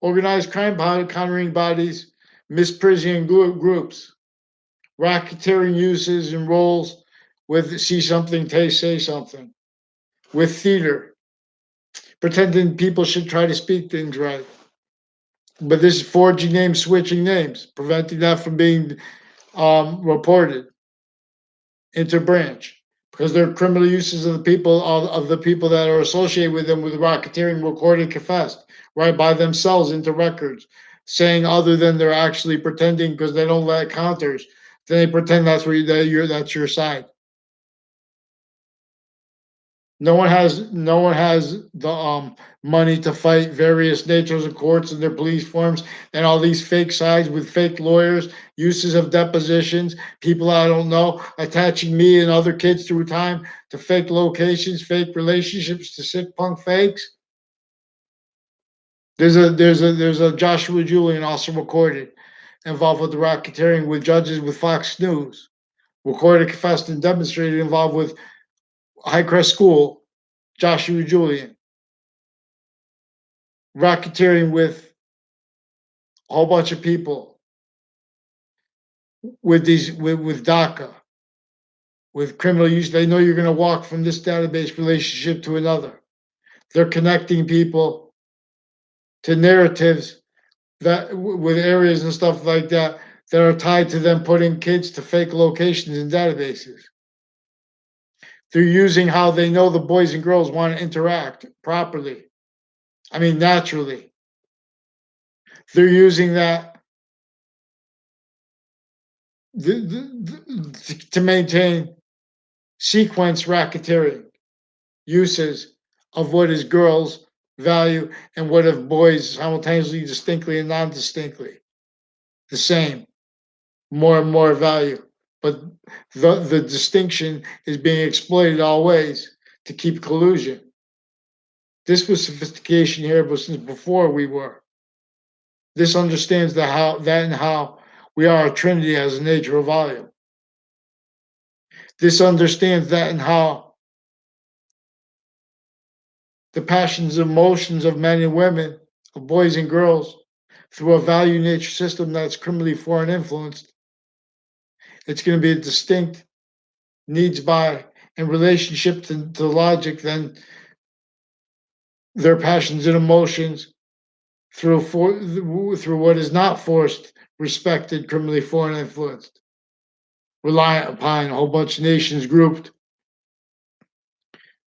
[SPEAKER 1] organized crime countering bodies, misprisioning groups, racketeering uses and roles with see something, taste, say something, with theater, pretending people should try to speak things right. But this is forging names, switching names, preventing that from being reported interbranch because they're criminal uses of the people of the people that are associated with them with racketeering, recorded, confessed, right by themselves into records, saying other than they're actually pretending because they don't let counters. Then they pretend that's where that's your side. No one has the money to fight various natures of courts and their police forms and all these fake sides with fake lawyers, uses of depositions, people I don't know, attaching me and other kids through time to fake locations, fake relationships to sick punk fakes. There's a Joshua Julian also recorded involved with the racketeering with judges with Fox News, recorded, confessed, and demonstrated involved with Highcrest School, Joshua Julian, racketeering with a whole bunch of people, with DACA, with criminal use. They know you're going to walk from this database relationship to another. They're connecting people to narratives that with areas and stuff like that are tied to them putting kids to fake locations in databases. They're using how they know the boys and girls want to interact properly. I mean, naturally. They're using that to maintain sequence racketeering uses of what is girls value, and what if boys simultaneously, distinctly, and non distinctly? The same, more and more value. But the distinction is being exploited always to keep collusion. This was sophistication here, but since before we were. This understands that and how we are a trinity as a nature of volume. This understands that and how the passions and emotions of men and women, of boys and girls, through a value nature system that's criminally foreign influenced, it's going to be a distinct needs by and relationship to logic than their passions and emotions through what is not forced, respected, criminally foreign influenced, reliant upon a whole bunch of nations grouped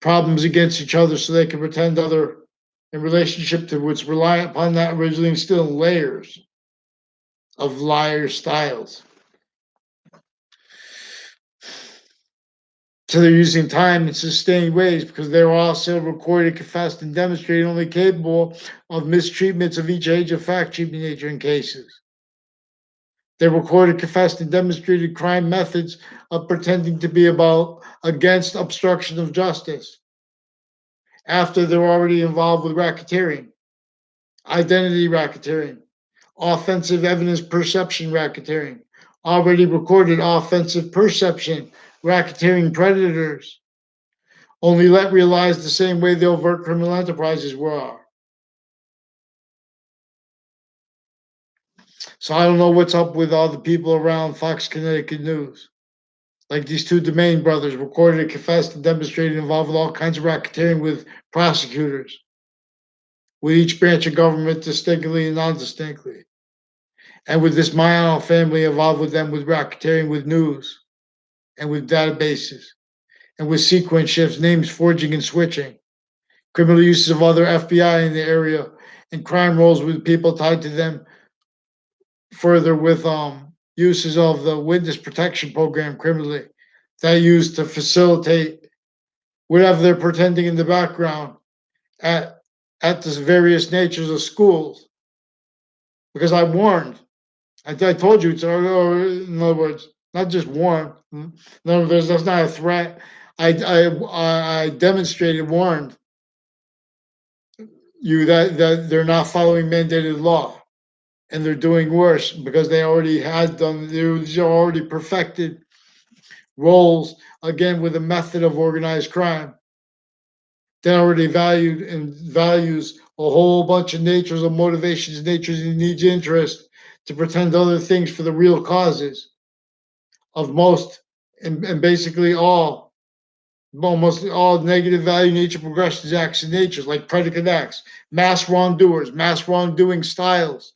[SPEAKER 1] problems against each other so they can pretend other in relationship to what's reliant upon that originally instilled layers of liar styles. So they're using time in sustained ways because they're also recorded, confessed, and demonstrated only capable of mistreatments of each age of fact treatment nature in cases. They recorded, confessed, and demonstrated crime methods of pretending to be about against obstruction of justice after they're already involved with racketeering, identity racketeering, offensive evidence perception racketeering, already recorded offensive perception racketeering predators, only let realized the same way the overt criminal enterprises were. So I don't know what's up with all the people around Fox Connecticut News. Like these two Domain brothers recorded, confessed, and demonstrated involved with all kinds of racketeering with prosecutors, with each branch of government distinctly and non-distinctly, and with this Mayan family involved with them with racketeering with news and with databases and with sequence shifts, names forging and switching, criminal uses of other FBI in the area, and crime rolls with people tied to them. Further, with uses of the witness protection program criminally that used to facilitate whatever they're pretending in the background at the various natures of schools. Because I warned, I told you, so in other words, not just warned. No, that's not a threat. I demonstrated, warned you that they're not following mandated law, and they're doing worse because they already had done. They're already perfected roles again with a method of organized crime that already valued and values a whole bunch of natures of motivations, natures and needs, interest to pretend other things for the real causes of most and basically all almost all negative value nature progressions acts and natures like predicate acts, mass wrongdoers, mass wrongdoing styles,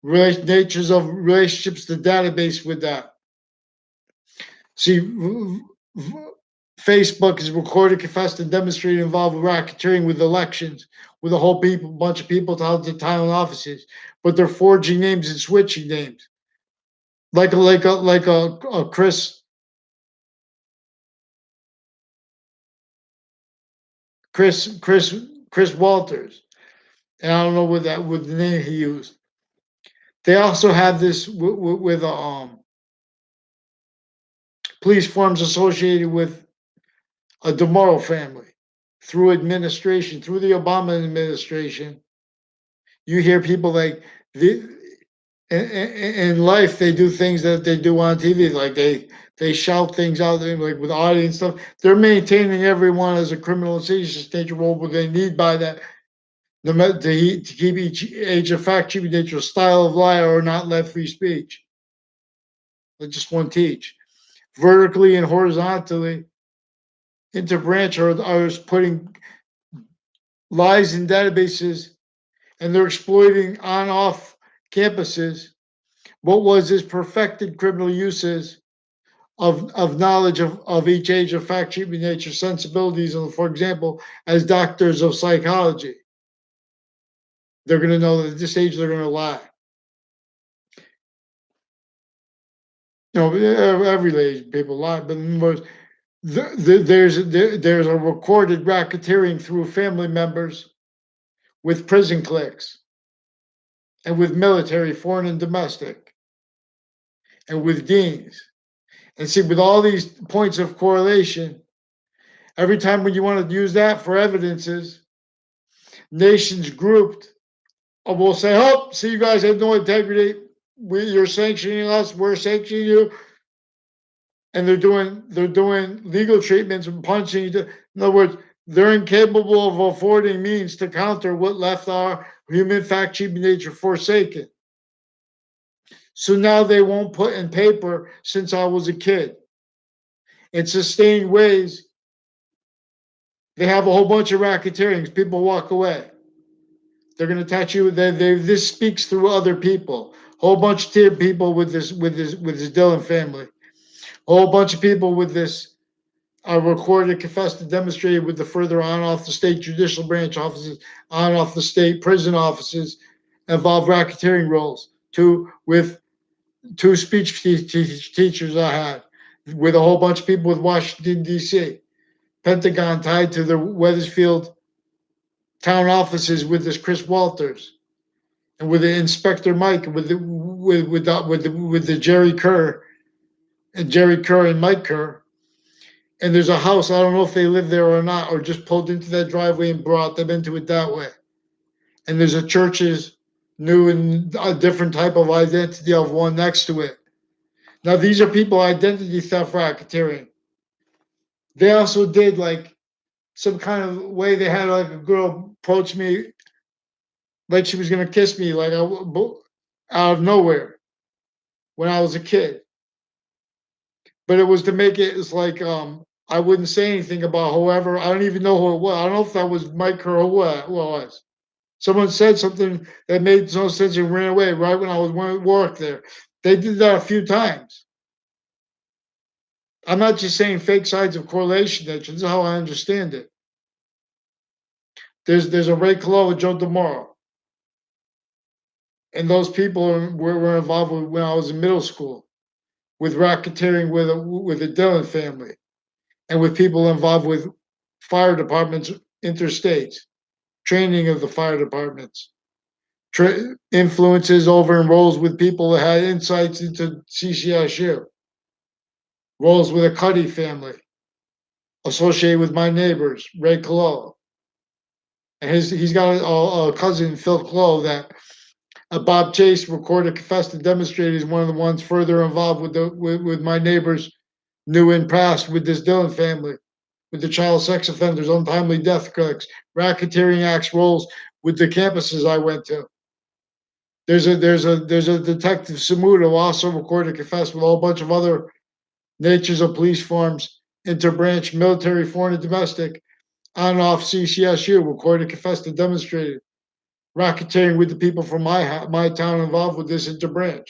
[SPEAKER 1] natures of relationships to database with that. See, Facebook is recorded, confessed, and demonstrated involved with racketeering with elections, with a whole bunch of people to Thailand offices, but they're forging names and switching names, like a Chris Walters, and I don't know what the name he used. They also have this with police forms associated with a DeMoro family through administration, through the Obama administration. You hear people like the in life they do things that they do on TV, like they shout things out there like with audience stuff. They're maintaining everyone as a criminal and seditious nature role, but they need by that to keep each age of fact, keep nature style of lie or not let free speech. They just want to teach vertically and horizontally into branch are putting lies in databases, and they're exploiting on off campuses what was his perfected criminal uses of knowledge of each age of fact treatment nature sensibilities, and for example as doctors of psychology they're going to know that at this age they're going to lie. You know, every age people lie, but there's a recorded racketeering through family members with prison cliques, and with military, foreign and domestic, and with deans. And see, with all these points of correlation, every time when you want to use that for evidences, nations grouped will say, "Oh, see, you guys have no integrity. You're sanctioning us. We're sanctioning you," and they're doing legal treatments and punching. In other words, they're incapable of affording means to counter what left our human fact cheap nature forsaken. So now they won't put in paper since I was a kid. In sustained ways, they have a whole bunch of racketeering. People walk away. They're going to attach you. This speaks through other people. Whole bunch of people with this Dillon family. A whole bunch of people with this are recorded, confessed, and demonstrated with the further on off the state judicial branch offices, on off the state prison offices, involve racketeering roles. With two speech teachers I had, with a whole bunch of people with Washington D.C. Pentagon tied to the Wethersfield town offices with this Chris Walters, and with the Inspector Mike, with the Jerry Kerr and Mike Kerr. And there's a house. I don't know if they live there or not, or just pulled into that driveway and brought them into it that way. And there's a church's new and a different type of identity of one next to it. Now these are people identity theft racketeering. They also did like some kind of way. They had like a girl approach me like she was gonna kiss me, like out of nowhere when I was a kid. But it was to make it's like I wouldn't say anything about whoever. I don't even know who it was. I don't know if that was Mike or who it was. Someone said something that made no sense and ran away right when I was work there. They did that a few times. I'm not just saying fake sides of correlation. This is how I understand it. There's a Ray Colo and Joe DeMoro, and those people were involved with when I was in middle school with racketeering with the Dillon family, and with people involved with fire departments interstates, training of the fire departments, influences over and roles with people that had insights into CCSU, roles with a Cuddy family, associated with my neighbors, Ray Colo. And he's got a cousin, Phil Colo, that Bob Chase recorded, confessed, and demonstrated is one of the ones further involved with my neighbors, new and past, with this Dillon family, with the child sex offenders, untimely death clicks, racketeering acts roles with the campuses I went to. There's a detective Samuda who also recorded, confessed with a whole bunch of other natures of police forms, interbranch, military, foreign, and domestic, on and off CCSU, recorded, confessed, and demonstrated racketeering with the people from my town involved with this interbranch.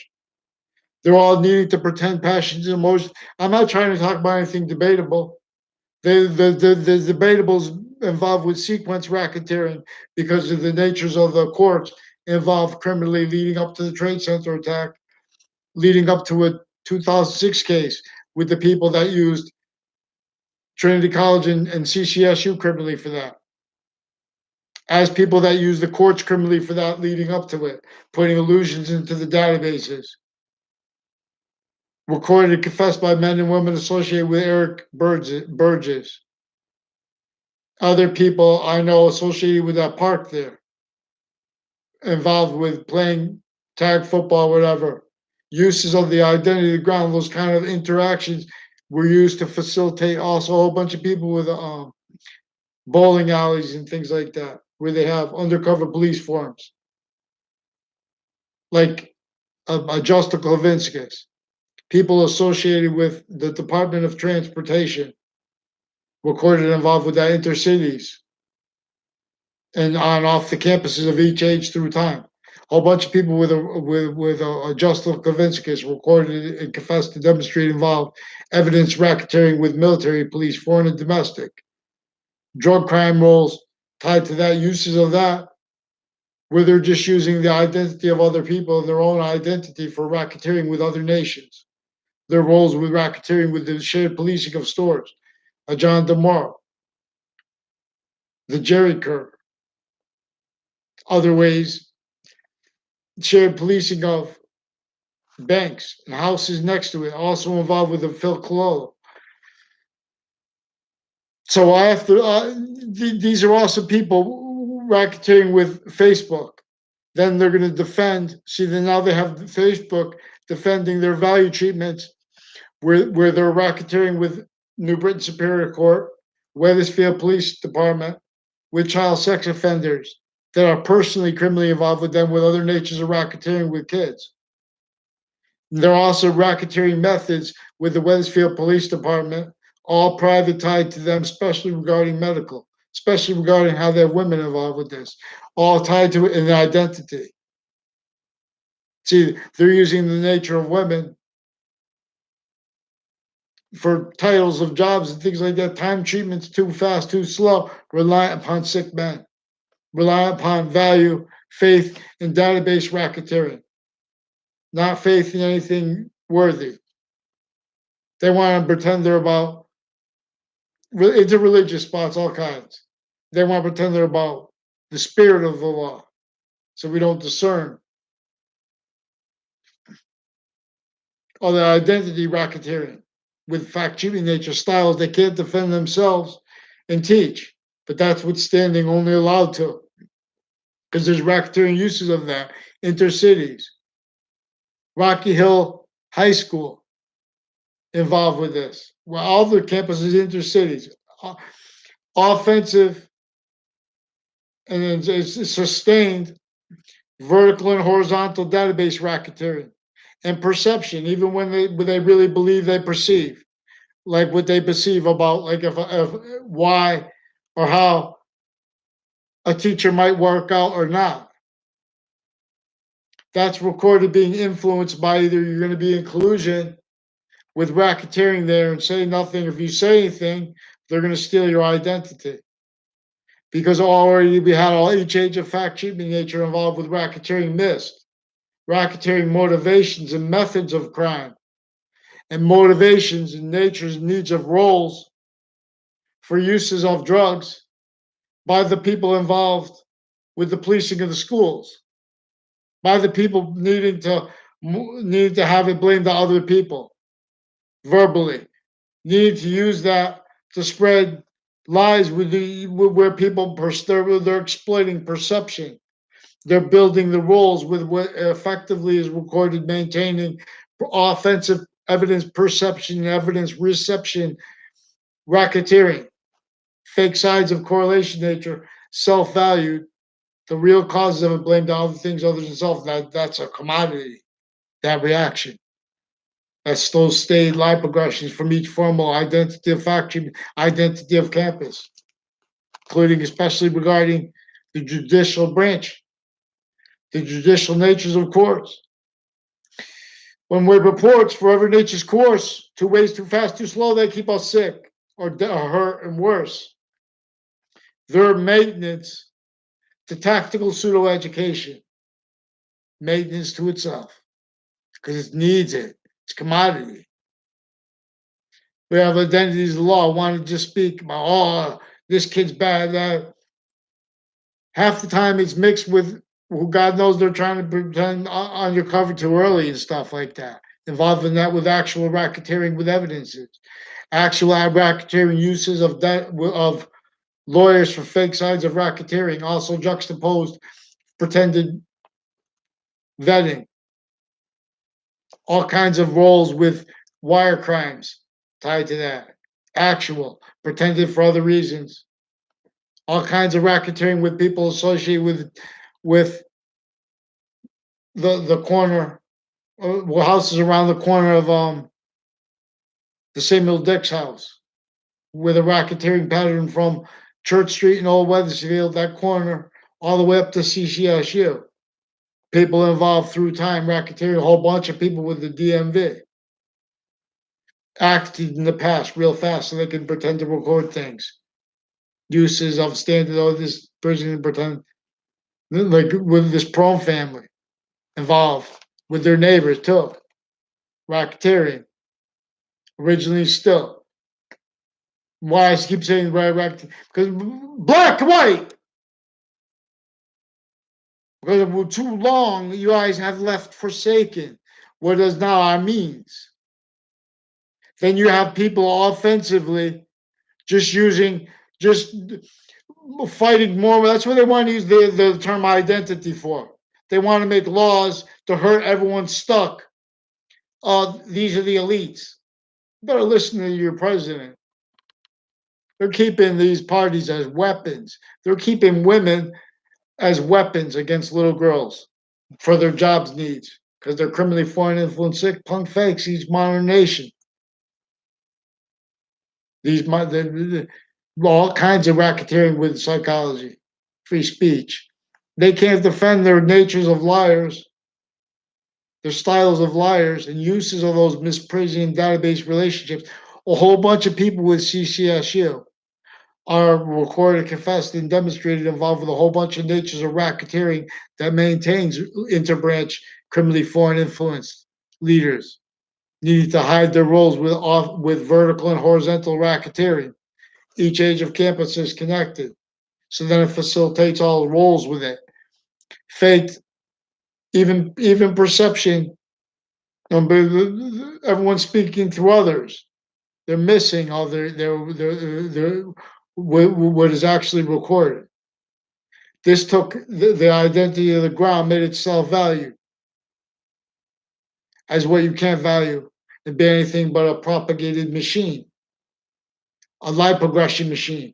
[SPEAKER 1] They're all needing to pretend passions and emotions. I'm not trying to talk about anything debatable. The debatables involved with sequence racketeering because of the natures of the courts involved criminally leading up to the Trade Center attack, leading up to a 2006 case with the people that used Trinity College and CCSU criminally for that, as people that use the courts criminally for that leading up to it, putting illusions into the databases. Recorded and confessed by men and women associated with Eric Burgess. Other people I know associated with that park there, involved with playing tag football, whatever. Uses of the identity of the ground, those kind of interactions were used to facilitate also a whole bunch of people with bowling alleys and things like that, where they have undercover police forms, like Justa Klavinskis, people associated with the Department of Transportation, recorded involved with that intercities and on off the campuses of each age through time. A whole bunch of people with a Justa Klavinskis recorded and confessed to demonstrate involved evidence racketeering with military, police, foreign, and domestic. Drug crime roles tied to that, uses of that, where they're just using the identity of other people and their own identity for racketeering with other nations. Their roles with racketeering with the shared policing of stores. John DeMoro, the Jerry Kerr, Other ways, shared policing of banks and houses next to it, also involved with the Phil Cololo. So these are also people racketeering with Facebook. Then they're going to defend. See, then now they have Facebook defending their value treatments, where they're racketeering with New Britain Superior Court, Wethersfield Police Department, with child sex offenders that are personally criminally involved with them, with other natures of racketeering with kids. They're also racketeering methods with the Wethersfield Police Department, all private tied to them, especially regarding medical, especially regarding how they have women involved with this, all tied to an identity. See, they're using the nature of women for titles of jobs and things like that. Time treatments too fast, too slow, reliant upon sick men, reliant upon value, faith, and database racketeering, not faith in anything worthy. They want to pretend they're about interreligious spots, all kinds. They want to pretend they're about the spirit of the law, so we don't discern. Or the identity racketeering with fact cheating nature styles they can't defend themselves and teach. But that's what's standing only allowed to, because there's racketeering uses of that intercities. Rocky Hill High School involved with this. Well, all their campuses intercities, offensive and it's sustained vertical and horizontal database racketeering and perception, even when they really believe they perceive, like what they perceive about, like if why or how a teacher might work out or not. That's recorded being influenced by either you're going to be in collusion with racketeering there and say nothing. If you say anything, they're going to steal your identity. Because already we had all each age of fact cheating nature involved with racketeering missed. Racketeering motivations and methods of crime, and motivations and nature's needs of roles for uses of drugs by the people involved with the policing of the schools, by the people needing to have it blamed on other people verbally, needing to use that to spread lies where people they're exploiting perception. They're building the roles with what effectively is recorded, maintaining offensive evidence perception, evidence reception, racketeering, fake sides of correlation nature, self-valued, the real causes of it blamed on other things other than self. That's a commodity, that reaction. That's those stayed lie progressions from each formal identity of faction, identity of campus, including especially regarding the judicial branch, the judicial natures of courts. When we reports for every nature's course, two ways too fast, too slow, they keep us sick or hurt and worse. Their maintenance to tactical pseudo education, maintenance to itself, because it needs it. It's commodity. We have identities of law. I want to just speak about, oh, this kid's bad. That half the time it's mixed with who God knows they're trying to pretend undercover too early and stuff like that. Involving that with actual racketeering with evidences, actual racketeering uses of lawyers for fake sides of racketeering, also juxtaposed pretended vetting, all kinds of roles with wire crimes tied to that, actual pretended for other reasons, all kinds of racketeering with people associated with the corner houses around the corner of the Samuel Dix house, with a racketeering pattern from Church Street and Old Wethersfield, that corner, all the way up to CCSU. People involved through time, racketeering, a whole bunch of people with the DMV. Acted in the past real fast so they can pretend to record things. Uses of standard, oh, this person pretend, like with this Prone family involved with their neighbors too. Racketeering. Originally still. Why I keep saying racketeering? Because black, white, Because for too long, you guys have left forsaken what is now our means. Then you have people offensively just using, just fighting more. That's what they want to use the term identity for. They want to make laws to hurt everyone stuck. These are the elites. You better listen to your president. They're keeping these parties as weapons. They're keeping women as weapons against little girls for their jobs needs because they're criminally foreign influence sick punk fakes. Each modern nation. All kinds of racketeering with psychology, free speech. They can't defend their natures of liars, their styles of liars, and uses of those misprision database relationships. A whole bunch of people with CCSU are recorded, confessed, and demonstrated involved with a whole bunch of natures of racketeering that maintains interbranch criminally foreign influenced leaders needed to hide their roles with vertical and horizontal racketeering. Each age of campus is connected. So then it facilitates all roles with it. Faked, even perception, everyone's speaking through others. They're missing all their what is actually recorded. This took the identity of the ground, made it self-value as what you can't value and be anything but a propagated machine, a light progression machine.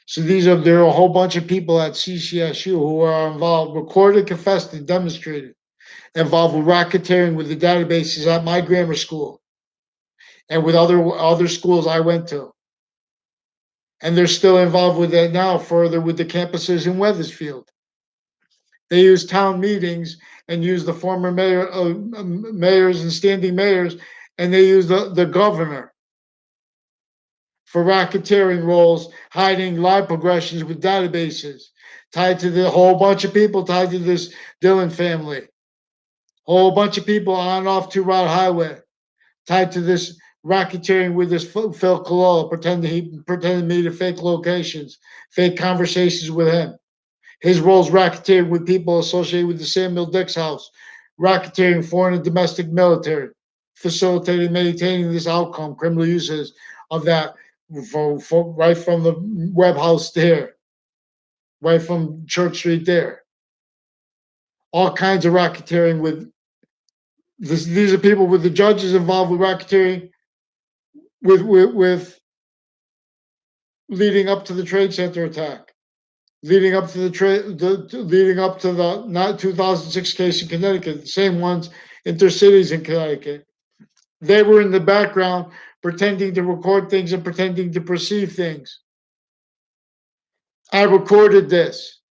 [SPEAKER 1] So there are a whole bunch of people at CCSU who are involved, recorded, confessed, and demonstrated, involved with racketeering with the databases at my grammar school and with other schools I went to. And they're still involved with that now, further with the campuses in Wethersfield. They use town meetings and use the former mayors and standing mayors, and they use the governor for racketeering roles, hiding live progressions with databases tied to the whole bunch of people tied to this Dillon family. Whole bunch of people on and off 2 Route Highway tied to this racketeering with this Phil Collola, pretending me to fake locations, fake conversations with him. His roles racketeering with people associated with the Samuel Dix house, racketeering foreign and domestic military, facilitating, maintaining this outcome, criminal uses of that right from the Webb house there, right from Church Street there. All kinds of racketeering with this. These are people with the judges involved with racketeering with leading up to the Trade Center attack, leading up to leading up to the not 2006 case in Connecticut, the same ones intercities in Connecticut. They were in the background pretending to record things and pretending to perceive things. I recorded this.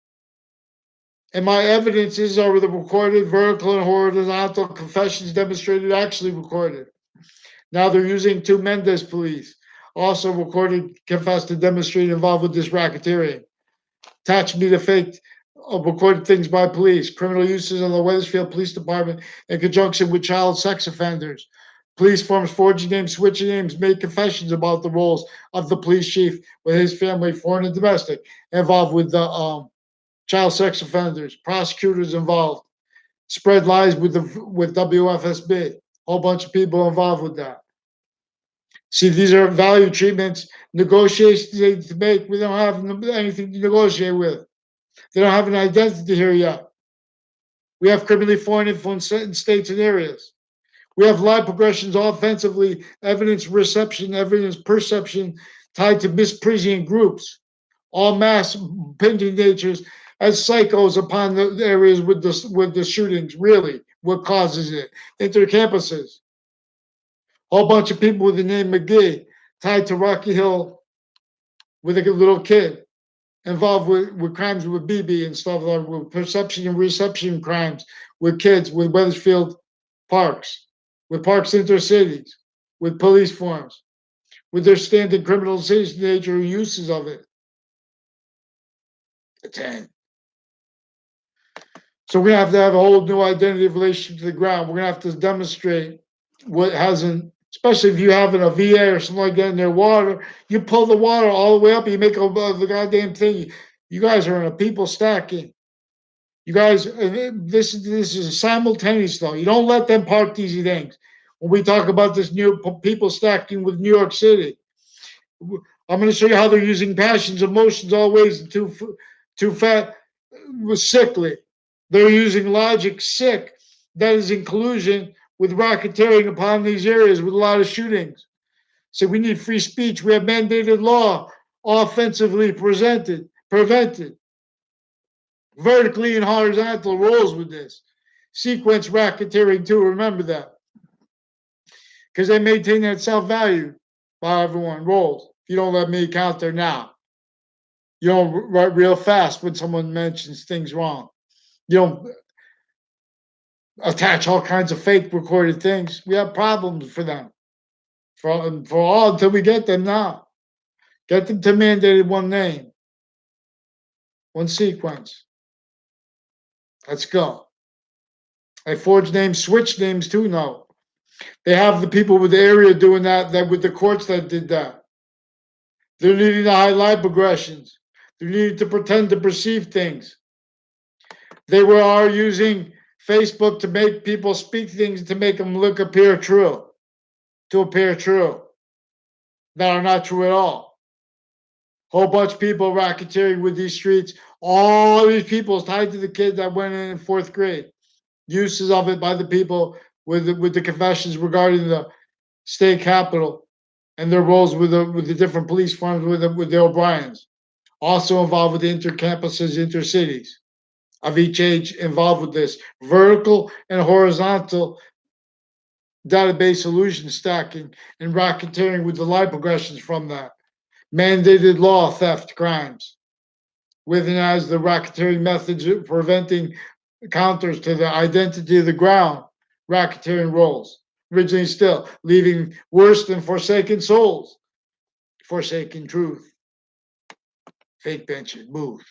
[SPEAKER 1] And my evidences are the recorded vertical and horizontal confessions demonstrated actually recorded. Now they're using 2 Mendez police, also recorded, confessed, and demonstrated involved with this racketeering. Attached me to fake recorded things by police, criminal uses of the Wethersfield Police Department in conjunction with child sex offenders. Police forms forging names, switching names, made confessions about the roles of the police chief with his family, foreign and domestic, involved with the child sex offenders, prosecutors involved, spread lies with WFSB. A whole bunch of people involved with that. See, these are value treatments, negotiations to make. We don't have anything to negotiate with. They don't have an identity here yet. We have criminally foreign influence in states and areas. We have live progressions offensively, evidence reception, evidence perception tied to misprision groups, all mass pending natures as psychos upon the areas with the shootings. Really, what causes it? Intercampuses. A whole bunch of people with the name McGee tied to Rocky Hill with a little kid involved with crimes with BB and stuff like with perception and reception crimes with kids with Wethersfield Parks, with Parks Intercities, with police forms, with their standard criminalization nature and uses of it. It's 10. So we're gonna have a whole new identity of relationship to the ground. We're gonna have to demonstrate what hasn't, especially if you have a VA or something like that in their water, you pull the water all the way up, you make the goddamn thing. You guys are in a people stacking. You guys, this is simultaneous though. You don't let them park these things. When we talk about this new people stacking with New York City, I'm going to show you how they're using passions, emotions, all ways too fat, sickly. They're using logic sick. That is inclusion with racketeering upon these areas with a lot of shootings. So we need free speech. We have mandated law offensively prevented, vertically and horizontal roles with this. Sequence racketeering too, remember that. Because they maintain that self-value by everyone rolls. If you don't let me count there now, you don't write real fast when someone mentions things wrong. You don't attach all kinds of fake recorded things. We have problems for them. For all until we get them now. Get them to mandated one name, one sequence. Let's go. They forge names, switch names too. No, they have the people with the area doing that. That with the courts that did that. They're needing to highlight progressions. They're needing to pretend to perceive things. They are using Facebook to make people speak things to make them appear true, that are not true at all. Whole bunch of people racketeering with these streets. All these people tied to the kid that went in fourth grade. Uses of it by the people with the confessions regarding the state capitol and their roles with the different police forms with the O'Briens. Also involved with the intercampuses, intercities of each age involved with this vertical and horizontal database solution stacking and racketeering with the line progressions from that. Mandated law theft crimes, with and as the racketeering methods of preventing counters to the identity of the ground, racketeering roles. Originally still, leaving worse than forsaken souls, forsaken truth, fake benches, booth.